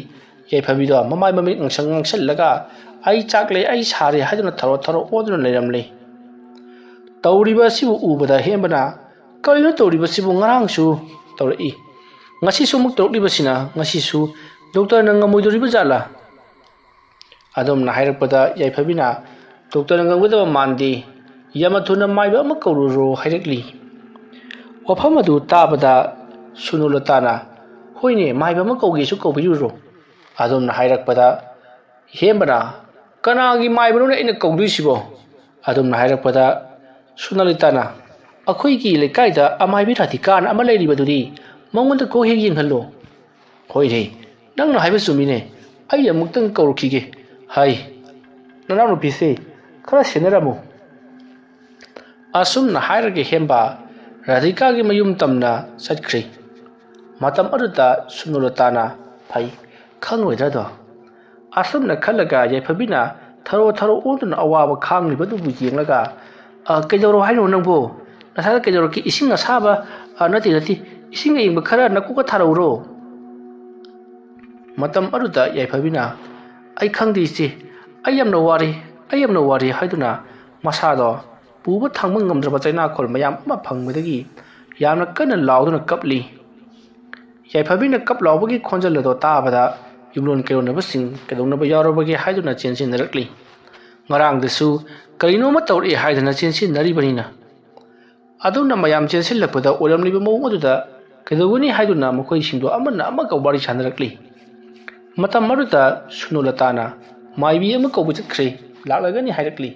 yaifabido mamai mami ngangsillaga ai chakle ai sare haiduna tharo oduna leiramle tawriba sibu ubada hembana kaino tawriba sibu ngarangsu tawrai ngasi sumuk tawribasina ngasi su doctor nanga moidoriba jala adom na hairakpada yaifabina doctor nanga wada mandi yamathuna maiba ama kaururo hairakli wafamadu tabada sunulatana hoine maiba ama kaugesu kaubiruro adom na hairakpada hembana kanagi maibano ina kaudisibo adom na hairakpada sunalitana akhoi ki lekaida amaibi radhikana ama leiribaduri mangonda ko he yenghallo hoire nangna haiba sumine ai amuktang kaurukige hai nananu pise khara senaramu asumna hairage hemba radhika gi mayum tamna satkri matam aruta sunulatana phai khangloida do asumna khalaga yaifabina tharo oduna awaba khanglibadu bu yenglaga kaidoro haino nangbo nasada kaidoro ki ising asaba nati ising yengba khara nakuka tharuro matam aruta yaifabina ai khangdi se ai yamna wari haiduna masado puba thangma ngamdraba chaina khol mayam ma phangmedagi yamna kana lauduna kapli yaifabina kap lawbagi khonjalado tabada yumlon keronaba sing kedonaba yarobagi haiduna chensin narakli ngarang desu karino ma tawri haiduna chensin nari banina aduna mayam chensin lakpada olamliba mawung aduda ꯀꯩꯗꯧꯒꯅꯤ ꯍꯥꯏꯗꯨꯅ ꯃꯈꯣꯏꯁꯤꯡꯗꯣ ꯑꯃꯅ ꯑꯃꯒ ꯋꯥꯔꯤ ꯁꯥꯅꯔꯛꯂꯤ꯫ ꯃꯇꯝ ꯑꯗꯨꯗ ꯁꯨꯅꯣꯂꯇꯥꯅ ꯃꯥꯏꯕꯤ ꯑꯃ ꯀꯧꯕ ꯆꯠꯈ꯭ꯔꯦ, ꯂꯥꯛꯂꯒꯅꯤ ꯍꯥꯏꯔꯛꯂꯤ꯫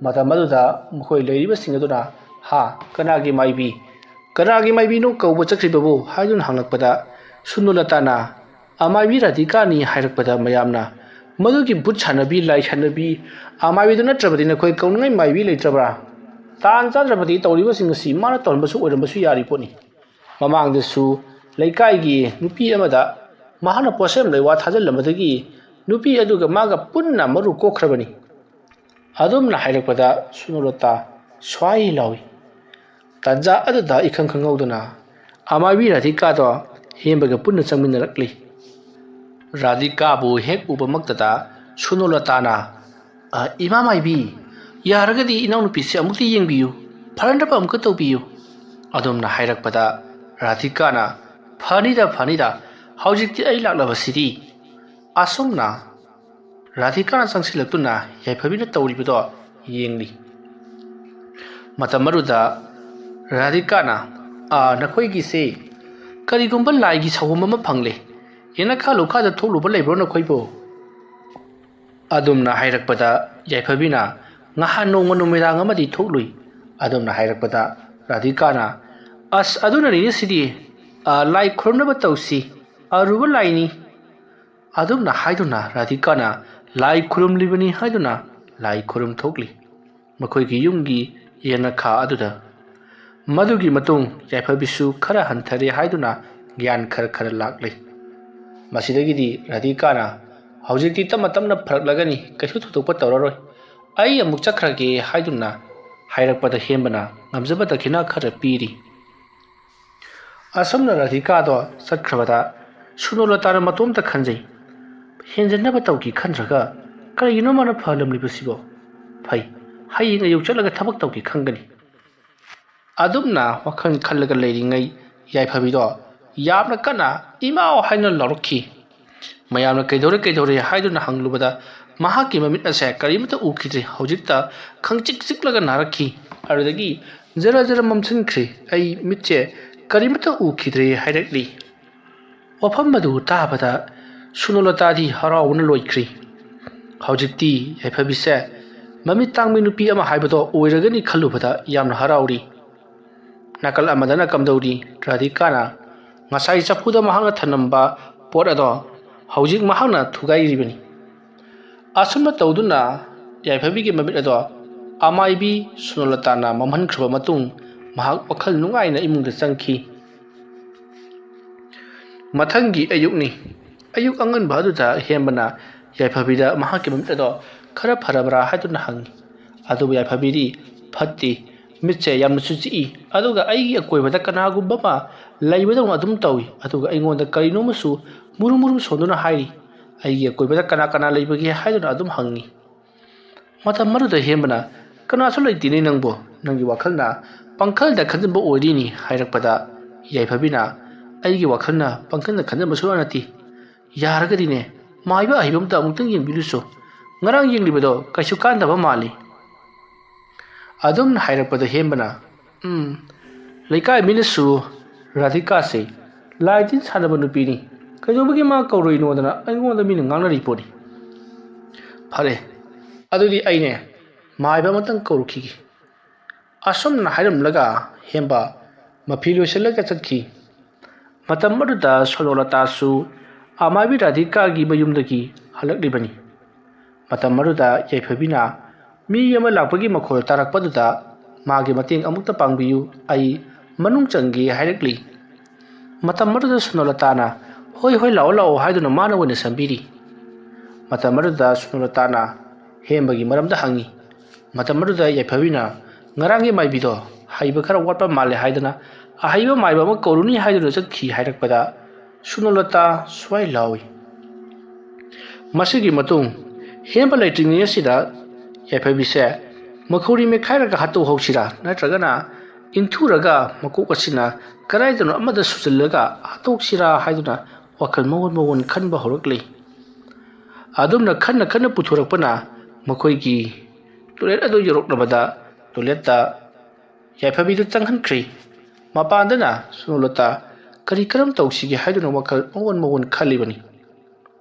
ꯃꯇꯝ ꯑꯗꯨꯗ ꯃꯈꯣꯏ ꯂꯩꯔꯤꯕꯁꯤꯡ ꯑꯗꯨꯅ ꯍꯥ ꯀꯅꯥꯒꯤ ꯃꯥꯏꯕꯤꯅꯣ ꯀꯧꯕ ꯆꯠꯈ꯭ꯔꯤꯕꯕꯨ ꯍꯥꯏꯗꯨꯅ ꯍꯪꯂꯛꯄꯗ ꯁꯨꯅꯣꯂꯇꯥꯅ ꯑꯃꯥꯏꯕꯤ ꯔꯥꯙꯤꯀꯥꯅꯤ ꯍꯥꯏꯔꯛꯄꯗ ꯃꯌꯥꯝꯅ ꯃꯗꯨꯒꯤ ꯚꯨꯠ ꯁꯥꯟꯅꯕꯤ ꯂꯥꯏ ꯁꯥꯟꯅꯕꯤ ꯑꯃꯥꯏꯕꯤꯗꯨ ꯅꯠꯇ꯭ꯔꯕꯗꯤ ꯅꯈꯣꯏ ꯀꯧꯅꯉꯥꯏ ꯃꯥꯏꯕꯤ ꯂꯩꯇ꯭ꯔꯕ꯭ꯔꯥ? ꯇꯥꯟ ꯆꯥꯗ꯭ꯔꯕꯗꯤ ꯇꯧꯔꯤꯕꯁꯤꯡ ꯑꯁꯤ ꯃꯥꯅ ꯇꯧꯔꯝꯕꯁꯨ ꯑꯣꯏꯔꯝꯕꯁꯨ ꯌꯥꯔꯤ ꯄꯣꯠꯅꯤ꯫ ꯃꯃꯥꯡꯗꯁꯨ ꯂꯩꯀꯥꯏꯒꯤ ꯅꯨꯄꯤ ꯑꯃꯗ ꯃꯍꯥꯛꯅ ꯄꯣꯠꯁꯦꯝ ꯂꯩꯋꯥ ꯊꯥꯖꯤꯜꯂꯝꯕꯗꯒꯤ ꯅꯨꯄꯤ ꯑꯗꯨꯒ ꯃꯥꯒ ꯄꯨꯟꯅ ꯃꯔꯨ ꯀꯣꯛꯈ꯭ꯔꯕꯅꯤ꯫ ꯑꯗꯨꯝꯅ ꯍꯥꯏꯔꯛꯄꯗ ꯁꯨꯅꯣꯂꯇꯥ ꯁ꯭ꯋꯥꯏ ꯂꯥꯎꯏ꯫ ꯇꯥꯟꯖꯥ ꯑꯗꯨꯗ ꯏꯈꯪ ꯈꯪꯍꯧꯗꯅ ꯑꯃꯥꯏꯕꯤ ꯔꯥꯙꯤꯀꯥꯗꯣ ꯍꯦꯝꯕꯒ ꯄꯨꯟꯅ ꯆꯪꯃꯤꯟꯅꯔꯛꯂꯤ꯫ ꯔꯥꯙꯤꯀꯥꯕꯨ ꯍꯦꯛ ꯎꯕꯃꯛꯇꯗ ꯁꯨꯅꯣꯂꯇꯥꯅ ꯏꯃꯥ ꯃꯥꯏꯕꯤ, ꯌꯥꯔꯒꯗꯤ ꯏꯅꯥꯎꯅꯨꯄꯤꯁꯦ ꯑꯃꯨꯛꯇ ꯌꯦꯡꯕꯤꯌꯨ, ꯐꯔꯅꯕ ꯑꯃꯨꯛꯀ ꯇꯧꯕꯤꯌꯨ꯫ ꯑꯗꯨꯝꯅ ꯍꯥꯏꯔꯛꯄꯗ ꯔꯥꯙꯤꯀꯥꯅ ꯐꯅꯤꯗ ꯍꯧꯖꯤꯛꯇꯤ ꯑꯩ ꯂꯥꯛꯂꯕꯁꯤꯗꯤ꯫ ꯑꯁꯨꯝꯅ ꯔꯥꯙꯤꯀꯥꯅ ꯆꯪꯁꯤꯜꯂꯛꯇꯨꯅ ꯌꯥꯏꯐꯕꯤꯅ ꯇꯧꯔꯤꯕꯗꯣ ꯌꯦꯡꯂꯤ꯫ ꯃꯇꯝ ꯑꯗꯨꯗ ꯔꯥꯙꯤꯀꯥꯅ ꯅꯈꯣꯏꯒꯤꯁꯦ ꯀꯔꯤꯒꯨꯝꯕ ꯂꯥꯏꯒꯤ ꯁꯥꯎꯝ ꯑꯃ ꯐꯪꯂꯦ, ꯌꯦꯅꯈꯥ ꯂꯨꯈꯥꯗ ꯊꯣꯛꯂꯨꯕ ꯂꯩꯕ꯭ꯔꯣ ꯅꯈꯣꯏꯕꯨ? ꯑꯗꯨꯝꯅ ꯍꯥꯏꯔꯛꯄꯗ ꯌꯥꯏꯐꯕꯤꯅ ꯉꯍꯥꯟ ꯅꯣꯡꯃ ꯅꯨꯃꯤꯗꯥꯡ ꯑꯃꯗꯤ ꯊꯣꯛꯂꯨꯏ꯫ ꯑꯗꯨꯝꯅ ꯍꯥꯏꯔꯛꯄꯗ ꯔꯥꯙꯤꯀꯥꯅ ꯑꯗꯨꯅꯅꯤꯅꯦ ꯁꯤꯗꯤ, ꯂꯥꯏ ꯈꯨꯔꯨꯝꯅꯕ ꯇꯧꯁꯤ, ꯑꯔꯨꯕ ꯂꯥꯏꯅꯤ꯫ ꯑꯗꯨꯝꯅ ꯍꯥꯏꯗꯨꯅ ꯔꯥꯙꯤꯀꯥꯅ ꯂꯥꯏ ꯈꯨꯔꯨꯝꯂꯤꯕꯅꯤ ꯍꯥꯏꯗꯨꯅ ꯂꯥꯏ ꯈꯨꯔꯨꯝ ꯊꯣꯛꯂꯤ ꯃꯈꯣꯏꯒꯤ ꯌꯨꯝꯒꯤ ꯌꯦꯅꯈꯥ ꯑꯗꯨꯗ꯫ ꯃꯗꯨꯒꯤ ꯃꯇꯨꯡ ꯌꯥꯏꯐꯕꯤꯁꯨ ꯈꯔ ꯍꯟꯊꯔꯦ ꯍꯥꯏꯗꯨꯅ ꯒ꯭ꯌꯥꯟ ꯈꯔ ꯂꯥꯛꯂꯤ꯫ ꯃꯁꯤꯗꯒꯤꯗꯤ ꯔꯥꯙꯤꯀꯥꯅ ꯍꯧꯖꯤꯛꯇꯤ ꯇꯞꯅ ꯐꯔꯛꯂꯒꯅꯤ, ꯀꯩꯁꯨ ꯊꯣꯏꯗꯣꯛꯄ ꯇꯧꯔꯔꯣꯏ, ꯑꯩ ꯑꯃꯨꯛ ꯆꯠꯈ꯭ꯔꯒꯦ ꯍꯥꯏꯗꯨꯅ ꯍꯥꯏꯔꯛꯄꯗ ꯍꯦꯝꯕꯅ ꯉꯝꯖꯕ ꯗꯈꯤꯅꯥ ꯈꯔ ꯄꯤꯔꯤ꯫ ꯑꯁꯨꯝꯅ ꯔꯥꯙꯤꯀꯥꯗꯣ ꯆꯠꯈ꯭ꯔꯕꯗ ꯁꯨꯅꯣꯂꯇꯥꯅ ꯃꯇꯣꯝꯇ ꯈꯟꯖꯩ, ꯍꯦꯟꯖꯟꯅꯕ ꯇꯧꯈꯤ ꯈꯟꯗ꯭ꯔꯒ ꯀꯔꯤꯒꯤꯅꯣ ꯃꯥꯅ ꯐꯍꯜꯂꯝꯂꯤꯕꯁꯤꯕꯣ? ꯐꯩ, ꯍꯌꯦꯡ ꯑꯌꯨꯛ ꯆꯠꯂꯒ ꯊꯕꯛ ꯇꯧꯈꯤ ꯈꯪꯒꯅꯤ꯫ ꯑꯗꯨꯝꯅ ꯋꯥꯈꯜ ꯈꯜꯂꯒ ꯂꯩꯔꯤꯉꯩ ꯌꯥꯏꯐꯕꯤꯗꯣ ꯌꯥꯝꯅ ꯀꯟꯅ ꯏꯃꯥꯎ ꯍꯥꯏꯅ ꯂꯥꯎꯔꯛꯈꯤ꯫ ꯃꯌꯥꯝꯅ ꯀꯩꯗꯧꯔꯦ ꯍꯥꯏꯗꯨꯅ ꯍꯪꯂꯨꯕꯗ ꯃꯍꯥꯛꯀꯤ ꯃꯃꯤꯠ ꯑꯁꯦ ꯀꯔꯤꯃꯠꯇ ꯎꯈꯤꯗ꯭ꯔꯦ, ꯍꯧꯖꯤꯛꯇ ꯈꯪꯆꯤꯛ ꯆꯤꯛꯂꯒ ꯅꯥꯔꯛꯈꯤ꯫ ꯑꯗꯨꯗꯒꯤ ꯖꯔ ꯃꯝꯁꯤꯟꯈ꯭ꯔꯦ, ꯑꯩ ꯃꯤꯠꯁꯦ ꯀꯔꯤꯃꯠꯇ ꯎꯈꯤꯗ꯭ꯔꯦ ꯍꯥꯏꯔꯛꯂꯤ꯫ ꯋꯥꯐꯝ ꯑꯗꯨ ꯇꯥꯕꯗ ꯁꯨꯅꯣꯂꯇꯥꯗꯤ ꯍꯔꯥꯎꯕꯅ ꯂꯣꯏꯈ꯭ꯔꯤ꯫ ꯍꯧꯖꯤꯛꯇꯤ ꯌꯥꯏꯐꯕꯤꯁꯦ ꯃꯃꯤꯠ ꯇꯥꯡꯕꯤ ꯅꯨꯄꯤ ꯑꯃ ꯍꯥꯏꯕꯗꯣ ꯑꯣꯏꯔꯒꯅꯤ ꯈꯜꯂꯨꯕꯗ ꯌꯥꯝꯅ ꯍꯔꯥꯎꯔꯤ꯫ ꯅꯥꯀꯜ ꯑꯃꯗꯅ ꯀꯝꯗꯧꯔꯤ? ꯔꯥꯙꯤꯀꯥꯅ ꯉꯁꯥꯏ ꯆꯐꯨꯗ ꯃꯍꯥꯛꯅ ꯊꯅꯝꯕ ꯄꯣꯠ ꯑꯗꯣ ꯍꯧꯖꯤꯛ ꯃꯍꯥꯛꯅ ꯊꯨꯒꯥꯏꯔꯤꯕꯅꯤ꯫ ꯑꯁꯨꯝꯅ ꯇꯧꯗꯨꯅ ꯌꯥꯏꯐꯕꯤꯒꯤ ꯃꯃꯤꯠ ꯑꯗꯣ ꯑꯃꯥꯏꯕꯤ ꯁꯨꯅꯣꯂꯇꯥꯅ ꯃꯝꯍꯟꯈ꯭ꯔꯕ ꯃꯇꯨꯡ ꯃꯍꯥꯛ ꯋꯥꯈꯜ ꯅꯨꯡꯉꯥꯏꯅ ꯏꯃꯨꯡꯗ ꯆꯪꯈꯤ꯫ ꯃꯊꯪꯒꯤ ꯑꯌꯨꯛꯅꯤ꯫ ꯑꯌꯨꯛ ꯑꯉꯟꯕ ꯑꯗꯨꯗ ꯍꯦꯝꯕꯅ ꯌꯥꯏꯐꯕꯤꯗ ꯃꯍꯥꯛꯀꯤ ꯃꯃꯤꯠ ꯑꯗꯣ ꯈꯔ ꯐꯔꯕ꯭ꯔꯥ ꯍꯥꯏꯗꯨꯅ ꯍꯪꯉꯤ꯫ ꯑꯗꯨꯕꯨ ꯌꯥꯏꯐꯕꯤꯗꯤ ꯐꯠꯇꯦ, ꯃꯤꯠꯁꯦ ꯌꯥꯝꯅꯁꯨ ꯆꯤꯛꯏ, ꯑꯗꯨꯒ ꯑꯩꯒꯤ ꯑꯀꯣꯏꯕꯗ ꯀꯅꯥꯒꯨꯝꯕ ꯑꯃ ꯂꯩꯕꯗꯧꯅ ꯑꯗꯨꯝ ꯇꯧꯏ, ꯑꯗꯨꯒ ꯑꯩꯉꯣꯟꯗ ꯀꯔꯤꯅꯣꯃꯁꯨ ꯃꯨꯔꯨ ꯁꯣꯟꯗꯨꯅ ꯍꯥꯏꯔꯤ꯫ ꯑꯩꯒꯤ ꯑꯀꯣꯏꯕꯗ ꯀꯅꯥ ꯂꯩꯕꯒꯦ ꯍꯥꯏꯗꯨꯅ ꯑꯗꯨꯝ ꯍꯪꯉꯤ꯫ ꯃꯇꯝ ꯑꯗꯨꯗ ꯍꯦꯝꯕꯅ ꯀꯅꯥꯁꯨ ꯂꯩꯇꯦꯅꯦ ꯅꯪꯕꯨ, ꯅꯪꯒꯤ ꯋꯥꯈꯜꯅ ꯄꯪꯈꯜꯗ ꯈꯟꯖꯟꯕ ꯑꯣꯏꯔꯤꯅꯤ ꯍꯥꯏꯔꯛꯄꯗ ꯌꯥꯏꯐꯕꯤꯅ ꯑꯩꯒꯤ ꯋꯥꯈꯜꯅ ꯄꯪꯈꯜꯗ ꯈꯟꯖꯟꯕ ꯁꯨꯡꯌꯥ ꯅꯠꯇꯦ, ꯌꯥꯔꯒꯗꯤꯅꯦ ꯃꯥꯏꯕ ꯑꯍꯩꯕ ꯑꯃꯇ ꯑꯃꯨꯛꯇꯪ ꯌꯦꯡꯕꯤꯔꯨꯆꯣ, ꯉꯔꯥꯡ ꯌꯦꯡꯂꯤꯕꯗꯣ ꯀꯩꯁꯨ ꯀꯥꯟꯗꯕ ꯃꯥꯜꯂꯤ꯫ ꯑꯗꯨꯝꯅ ꯍꯥꯏꯔꯛꯄꯗ ꯍꯦꯝꯕꯅ ꯂꯩꯀꯥꯏ ꯃꯤꯅꯁꯨ ꯔꯥꯙꯤꯀꯥꯁꯦ ꯂꯥꯏ ꯇꯤꯟ ꯁꯥꯟꯅꯕ ꯅꯨꯄꯤꯅꯤ, ꯀꯩꯗꯧꯕꯒꯤ ꯃꯥ ꯀꯧꯔꯣꯏꯅꯣꯗꯅ ꯑꯩꯉꯣꯟꯗ ꯃꯤꯅ ꯉꯥꯡꯅꯔꯤ ꯄꯣꯠꯅꯤ꯫ ꯐꯔꯦ, ꯑꯗꯨꯗꯤ ꯑꯩꯅꯦ ꯃꯥꯏꯕ ꯑꯃꯇꯪ ꯀꯧꯔꯨꯈꯤꯒꯦ꯫ ꯑꯁꯨꯝꯅ ꯍꯥꯏꯔꯝꯂꯒ ꯍꯦꯝꯕ ꯃꯐꯤ ꯂꯣꯏꯁꯤꯜꯂꯒ ꯆꯠꯈꯤ꯫ ꯃꯇꯝ ꯑꯗꯨꯗ ꯁꯨꯅꯣꯂꯇꯥꯁꯨ ꯑꯃꯥꯏꯕꯤ ꯔꯥꯙꯤꯀꯥꯒꯤ ꯃꯌꯨꯝꯗꯒꯤ ꯍꯜꯂꯛꯂꯤꯕꯅꯤ꯫ ꯃꯇꯝ ꯑꯗꯨꯗ ꯌꯥꯏꯐꯕꯤꯅ ꯃꯤ ꯑꯃ ꯂꯥꯛꯄꯒꯤ ꯃꯈꯣꯜ ꯇꯥꯔꯛꯄꯗꯨꯗ ꯃꯥꯒꯤ ꯃꯇꯦꯡ ꯑꯃꯨꯛꯇ ꯄꯥꯡꯕꯤꯌꯨ, ꯑꯩ ꯃꯅꯨꯡ ꯆꯪꯒꯦ ꯍꯥꯏꯔꯛꯂꯤ꯫ ꯃꯇꯝ ꯑꯗꯨꯗ ꯁꯨꯅꯣꯂꯇꯥꯅ ꯍꯣꯏ ꯂꯥꯛꯑꯣ ꯍꯥꯏꯗꯨꯅ ꯃꯥꯅ ꯑꯣꯏꯅ ꯁꯝꯕꯤꯔꯤ꯫ ꯃꯇꯝ ꯑꯗꯨꯗ ꯁꯨꯅꯣꯂꯇꯥꯅ ꯍꯦꯝꯕꯒꯤ ꯃꯔꯝꯗ ꯍꯪꯉꯤ꯫ ꯃꯇꯝ ꯑꯗꯨꯗ ꯌꯥꯏꯐꯕꯤꯅ ꯉꯔꯥꯡꯒꯤ ꯃꯥꯏꯕꯤꯗꯣ ꯍꯩꯕ ꯈꯔ ꯋꯥꯠꯄ ꯃꯥꯜꯂꯦ ꯍꯥꯏꯗꯨꯅ ꯑꯍꯩꯕ ꯃꯥꯏꯕ ꯑꯃ ꯀꯧꯔꯨꯅꯤ ꯍꯥꯏꯗꯨꯅ ꯆꯠꯈꯤ ꯍꯥꯏꯔꯛꯄꯗ ꯁꯨꯅꯣꯂꯇꯥ ꯁ꯭ꯋꯥꯏ ꯂꯥꯎꯏ꯫ ꯃꯁꯤꯒꯤ ꯃꯇꯨꯡ ꯍꯦꯝꯕ ꯂꯩꯇ꯭ꯔꯤꯉꯩ ꯑꯁꯤꯗ ꯌꯥꯏꯐꯕꯤꯁꯦ ꯃꯈꯧꯔꯤ ꯃꯦꯠꯈꯥꯏꯔꯒ ꯍꯥꯠꯇꯣꯛꯍꯧꯁꯤꯔꯥ, ꯅꯠꯇ꯭ꯔꯒꯅ ꯏꯟꯊꯨꯔꯒ ꯃꯀꯣꯛ ꯑꯁꯤꯅ ꯀꯗꯥꯏꯗꯅꯣ ꯑꯃꯗ ꯁꯨꯖꯜꯂꯒ ꯍꯥꯠꯇꯣꯛꯁꯤꯔꯥ ꯍꯥꯏꯗꯨꯅ ꯋꯥꯈꯜ ꯃꯑꯣꯟ ꯈꯟꯕ ꯍꯧꯔꯛꯂꯤ꯫ ꯑꯗꯨꯝꯅ ꯈꯟꯅ ꯄꯨꯊꯣꯔꯛꯄꯅ ꯃꯈꯣꯏꯒꯤ ꯇꯣꯏꯂꯦꯠ ꯑꯗꯨ ꯌꯧꯔꯛꯂꯕꯗ ꯇꯣꯏꯂꯦꯠꯇ ꯌꯥꯏꯐꯕꯤꯗꯨ ꯆꯪꯍꯟꯈ꯭ꯔꯦ꯫ ꯃꯄꯥꯟꯗꯅ ꯁꯨꯅꯣꯂꯇꯥ kari karam tausiगे haiduna wakal mawon khalibani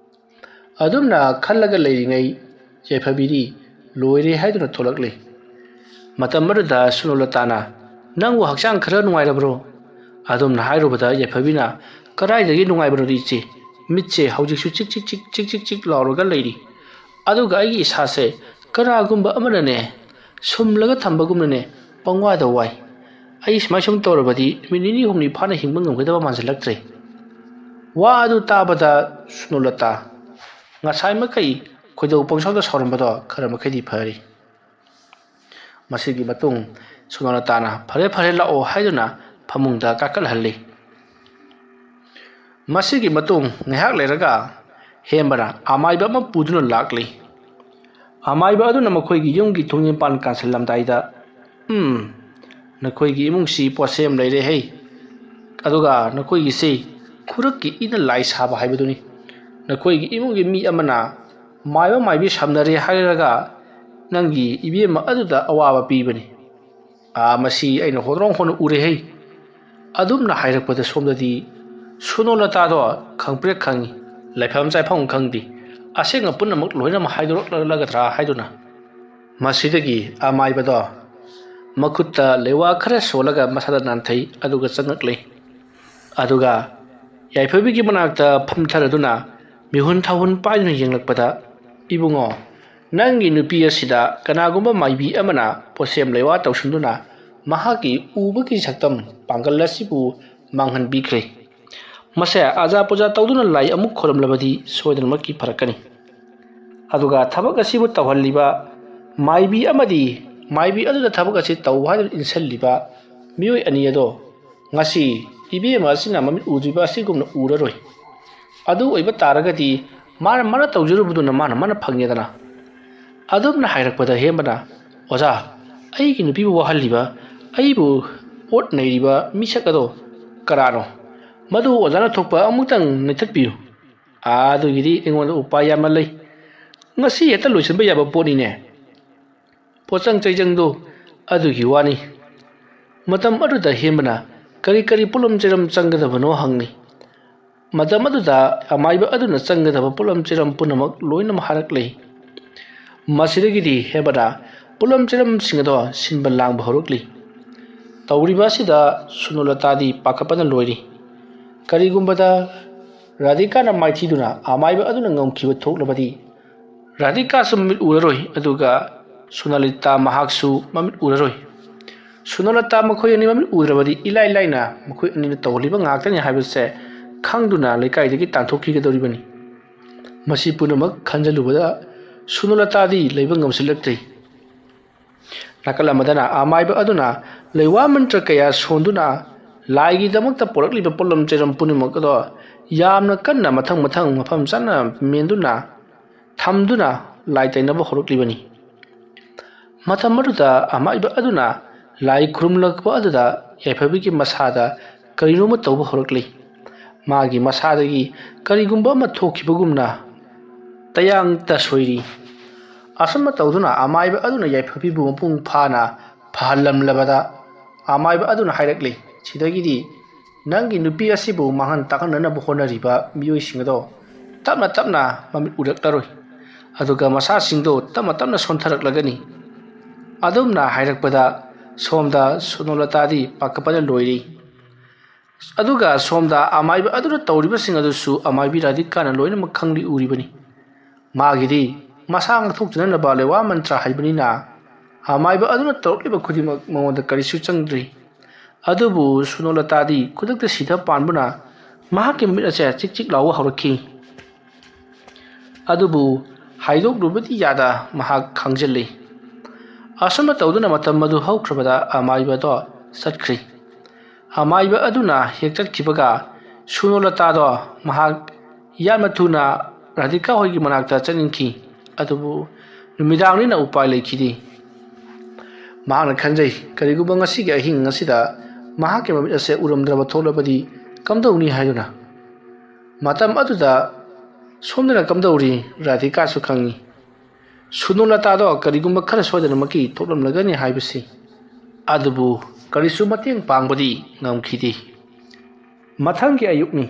adumna khallaga leiringai yaifabiri loire haiduna tholakle matam maruda sunolatana nangbu hakchang khara nungairabro adumna hairubada yaifabina karaidagi nungaibro riche mitche haujiksu chik lauraga leiri aduga ai isase karagumba amanane sumlaga thambagumne pangwada wai ai smaishum torabadi minini humni phana hingmang ngomgedaba manjalaktre wa adu tabada sunulata ngasai makai khoidau pangsawda saurambado khara makhadi phari masigi matung sunulata na phare lao haiduna phamungda kakal halli masigi matung ngahak leraga hembara amaiba ma puduna lakli amaiba adu namakhoi gi yumgi thungin pan kansalam daida nakoi gi imung si posem leire hei aduga nakoi gi sei khurak ki ina lai saba haibaduni nakoi gi imung gi mi amana maiba maibi samnare hairaga nangi ibema aduda awaba pibani masi aina hodrong hon ure hei adumna hairakpada somdadi sunolata do khangpre khangi laifam chai phang khangdi asenga punamak loina ma haidorok lagadra haiduna masidagi amaiba do makutta lewa khara solaga masada nanthai aduga changakle aduga yaifabigi manakta phamtharaduna mihun thahun paina yenglakpada ibungo nangi nupi asida kanagumba maibi amana posem lewa tausunduna mahaki ubagi saktam pangalasibu manghan bikre mase aja puja tawduna lai amuk khoram labadi soidan makki farakani aduga thabak asibu tawhalliba maibi amadi maibi aduda thabak asi tawhadul insalliba mioi aniyado ngasi ibe masina mamit ujiba asigumna uraroi adu oiba taragadi mana tawjurubuduna mana phangedana adumna hairakpada hembana oja aigi nupi bu wahalliba aibu ot nairiba misakado karano madu ojana thokpa amutang nithatpiu adugidi engonda upaya malai ngasi eta loisenba yaba poni ne pochang chaijangdo adugi wani matam aduda hembana kari pulum chiram changadabano hangni matam aduda amaiba aduna changadaba pulum chiram punamak loina maharak lei masidagidi hebada pulam chiram singado sinbal lang bahorukli tawriba sida sunolatadi pakapana loiri karigumbada radhika na maithiduna amaiba aduna ngomkhiba thoklabadi radhika sumit uraroi aduga sunalita mahaksu mamit uraroi sunolata makhoi ani mamit urabadi ilai laina makhoi ani tawliba ngaktani haibase khangduna lekai tanthokhi gadoribani masi punamak khanjalubada sunolata di leiba ngamsilaktai nakala madana amaiba aduna leiwa mantra kaya sonduna laigi damakta porakliba polam cheram punimak do yamna kanna mathang mafam sana menduna thamduna laitainaba horoklibani mathamaruda amaiba aduna lai khurumlakba aduda yaifabigi masada karinoma tawba horokli magi masadagi karigumba ma thokibagumna tayang ta soiri asama tawduna amaiba aduna yaifabibu mapung phana phalam labada amaiba aduna hairakli sidagidi nangi nupi asibu mahan takanana bohona riba miyoi singado tapna mamit uraktaroi aduga masa singdo tapna sontharak lagani adumna hairakpada somda sunolata di pakapada loiri aduga somda amaiba aduna tawriba singadusu amaibi radhika na loina makhangli uribani magidi masang thukjana na bale wa mantra haibani na amaiba aduna tawliba khudima mamonda karisu changdri adubu sunolata di kudakta sida panbuna mahaki miracha chik lawa horakhi adubu haidok rubati yada mahak khangjalli asama tawduna matam madu haukrabada amaiba do satkri amaiba aduna hektat kibaga sunolata do mahak yamathuna radhika hoigi manakta chaninki adubu numidangni na upai lekhidi mahana khanjai kariguba ngasi ga hing ngasida mahake mamit ase uramdraba tholabadi kamdawni hayuna matam aduda somdana kamdawri radhika su khangi sunolata do karigumba khara sodana maki tholam lagani haibasi adubu karisu mateng pangbadi ngamkhidi ꯃꯊꯪꯒꯤ ꯑꯌꯨꯛꯅꯤ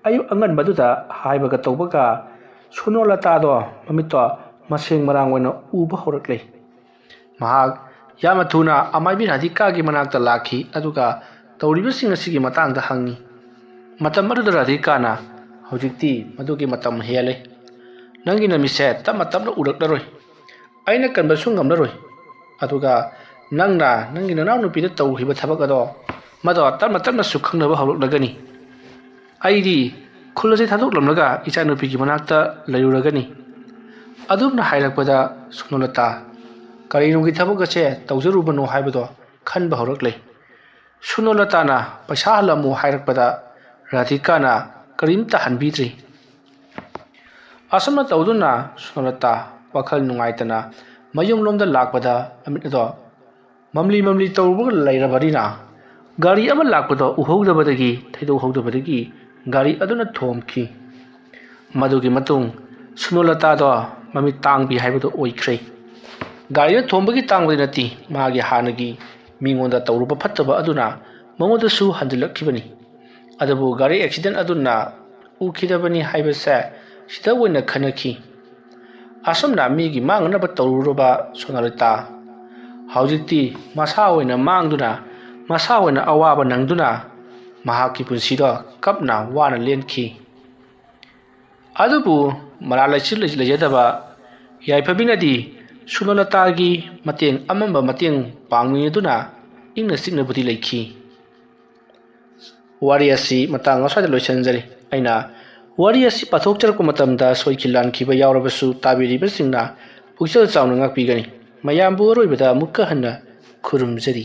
ꯑꯌꯨꯛ ꯑꯉꯟꯕꯗꯨꯗ ꯍꯥꯏꯕꯒ ꯇꯧꯕꯒ ꯁꯨꯅꯣꯂꯇꯥꯗꯣ ꯃꯃꯤꯠꯇꯣ ꯃꯁꯦꯡ ꯃꯔꯥꯡ ꯑꯣꯏꯅ ꯎꯕ ꯍꯧꯔꯛꯂꯦ꯫ ꯃꯍꯥꯛ ꯌꯥꯝꯅ ꯊꯨꯅ ꯑꯃꯥꯏꯕꯤ ꯔꯥꯙꯤꯀꯥꯒꯤ ꯃꯅꯥꯛꯇ ꯂꯥꯛꯈꯤ ꯑꯗꯨꯒ ꯇꯧꯔꯤꯕꯁꯤꯡ ꯑꯁꯤꯒꯤ ꯃꯇꯥꯡꯗ ꯍꯪꯉꯤ꯫ ꯃꯇꯝ ꯑꯗꯨꯗ ꯔꯥꯙꯤꯀꯥꯅ "ꯍꯧꯖꯤꯛꯇꯤ ꯃꯗꯨꯒꯤ ꯃꯇꯝ ꯍꯦꯜꯂꯦ꯫ ꯅꯪꯒꯤ ꯅꯃꯤꯠꯁꯦ ꯇꯞꯅ ꯇꯞꯅ ꯎꯔꯛꯂꯔꯣꯏ, ꯑꯩꯅ ꯀꯟꯕꯁꯨ ꯉꯝꯂꯔꯣꯏ, ꯑꯗꯨꯒ ꯅꯪꯅ ꯅꯪꯒꯤ ꯅꯅꯥꯎꯅꯨꯄꯤꯗ ꯇꯧꯈꯤꯕ ꯊꯕꯛ ꯑꯗꯣ ꯃꯗꯣ ꯇꯞꯅ ꯇꯞꯅꯁꯨ ꯈꯪꯅꯕ ꯍꯧꯔꯛꯂꯒꯅꯤ꯫ ꯑꯩꯗꯤ ꯈꯨꯜ ꯑꯁꯤ ꯊꯥꯗꯣꯛꯂꯝꯂꯒ ꯏꯆꯥꯅꯨꯄꯤꯒꯤ ꯃꯅꯥꯛꯇ ꯂꯩꯔꯨꯔꯒꯅꯤ"꯫ ꯑꯗꯨꯝꯅ ꯍꯥꯏꯔꯛꯄꯗ ꯁꯨꯅꯣꯂꯇꯥ ꯀꯔꯤꯅꯨꯡꯒꯤ ꯊꯕꯛ ꯑꯁꯦ ꯇꯧꯖꯔꯨꯕꯅꯣ ꯍꯥꯏꯕꯗꯣ ꯈꯟꯕ ꯍꯧꯔꯛꯂꯦ꯫ ꯁꯨꯅꯣꯂꯇꯥꯅ ꯄꯩꯁꯥ ꯍꯜꯂꯝꯃꯨ ꯍꯥꯏꯔꯛꯄꯗ ꯔꯥꯙꯤꯀꯥꯅ ꯀꯔꯤꯝꯇ ꯍꯟꯕꯤꯗ꯭ꯔꯤ꯫ ꯑꯁꯨꯝꯅ ꯇꯧꯗꯨꯅ ꯁꯨꯅꯣꯂꯇꯥ ꯋꯥꯈꯜ ꯅꯨꯡꯉꯥꯏꯇꯅ ꯃꯌꯨꯝꯂꯣꯝꯗ ꯂꯥꯛꯄꯗ ꯅꯨꯃꯤꯠ ꯑꯗꯣ ꯃꯝꯂꯤ ꯃꯝꯂꯤ ꯇꯧꯔꯨꯕꯒ ꯂꯩꯔꯕꯅꯤꯅ ꯒꯥꯔꯤ ꯑꯃ ꯂꯥꯛꯄꯗꯣ ꯎꯍꯧꯗꯕꯗꯒꯤ ꯊꯩꯗꯣꯛꯍꯧꯗꯕꯗꯒꯤ ꯒꯥꯔꯤ ꯑꯗꯨꯅ ꯊꯣꯝꯈꯤ꯫ ꯃꯗꯨꯒꯤ ꯃꯇꯨꯡ ꯁꯨꯅꯣꯂꯇꯥꯗꯣ ꯃꯃꯤꯠ ꯇꯥꯡꯕꯤ ꯍꯥꯏꯕꯗꯨ ꯑꯣꯏꯈ꯭ꯔꯦ꯫ ꯒꯥꯔꯤꯅ ꯊꯣꯝꯕꯒꯤ ꯇꯥꯡꯕꯗꯤ ꯅꯠꯇꯦ, ꯃꯥꯒꯤ ꯍꯥꯟꯅꯒꯤ ꯃꯤꯉꯣꯟꯗ ꯇꯧꯔꯨꯕ ꯐꯠꯇꯕ ꯑꯗꯨꯅ ꯃꯉꯣꯟꯗꯁꯨ ꯍꯟꯖꯤꯜꯂꯛꯈꯤꯕꯅꯤ꯫ ꯑꯗꯨꯕꯨ ꯒꯥꯔꯤ ꯑꯦꯛꯁꯤꯗꯦꯟ ꯑꯗꯨꯅ ꯎꯈꯤꯗꯕꯅꯤ ꯍꯥꯏꯕꯁꯦ ꯁꯤꯗ ꯑꯣꯏꯅ ꯈꯟꯅꯈꯤ꯫ ꯑꯁꯨꯝꯅ ꯃꯤꯒꯤ ꯃꯥꯡꯅꯅꯕ ꯇꯧꯔꯨꯔꯕ ꯁꯨꯅꯣꯂꯇꯥ ꯍꯧꯖꯤꯛꯇꯤ ꯃꯁꯥ ꯑꯣꯏꯅ ꯃꯥꯡꯗꯨꯅ ꯃꯁꯥ ꯑꯣꯏꯅ ꯑꯋꯥꯕ ꯅꯪꯗꯨꯅ ꯃꯍꯥꯛꯀꯤ ꯄꯨꯟꯁꯤꯗꯣ ꯀꯞꯅ ꯋꯥꯅ ꯂꯦꯟꯈꯤ꯫ ꯑꯗꯨꯕꯨ ꯃꯔꯥꯜ ꯂꯩꯆꯤꯜ ꯂꯩꯖꯗꯕ ꯌꯥꯏꯐꯕꯤꯅꯗꯤ ꯁꯨꯅꯣꯂꯇꯥꯒꯤ ꯃꯇꯦꯡ ꯑꯃꯝꯕ ꯃꯇꯦꯡ ꯄꯥꯡꯃꯤꯟꯅꯗꯨꯅ ꯏꯪꯅ ꯆꯤꯛꯅꯕꯨꯗꯤ ꯂꯩꯈꯤ꯫ ꯋꯥꯔꯤ ꯑꯁꯤ ꯃꯇꯥꯡ ꯑꯁ꯭ꯋꯥꯏꯗ ꯂꯣꯏꯁꯤꯟꯖꯔꯤ꯫ ꯑꯩꯅ ꯋꯥꯔꯤ ꯑꯁꯤ ꯄꯥꯊꯣꯛꯆꯔꯛꯄ ꯃꯇꯝꯗ ꯁꯣꯏꯈꯤ ꯂꯥꯟꯈꯤꯕ ꯌꯥꯎꯔꯕꯁꯨ ꯇꯥꯕꯤꯔꯤꯕꯁꯤꯡꯅ ꯄꯨꯛꯆꯦꯜ ꯆꯥꯎꯅ ꯉꯥꯛꯄꯤꯒꯅꯤ꯫ ꯃꯌꯥꯝꯕꯨ ꯑꯔꯣꯏꯕꯗ ꯑꯃꯨꯛꯀ ꯍꯟꯅ ꯈꯨꯔꯨꯝꯖꯔꯤ꯫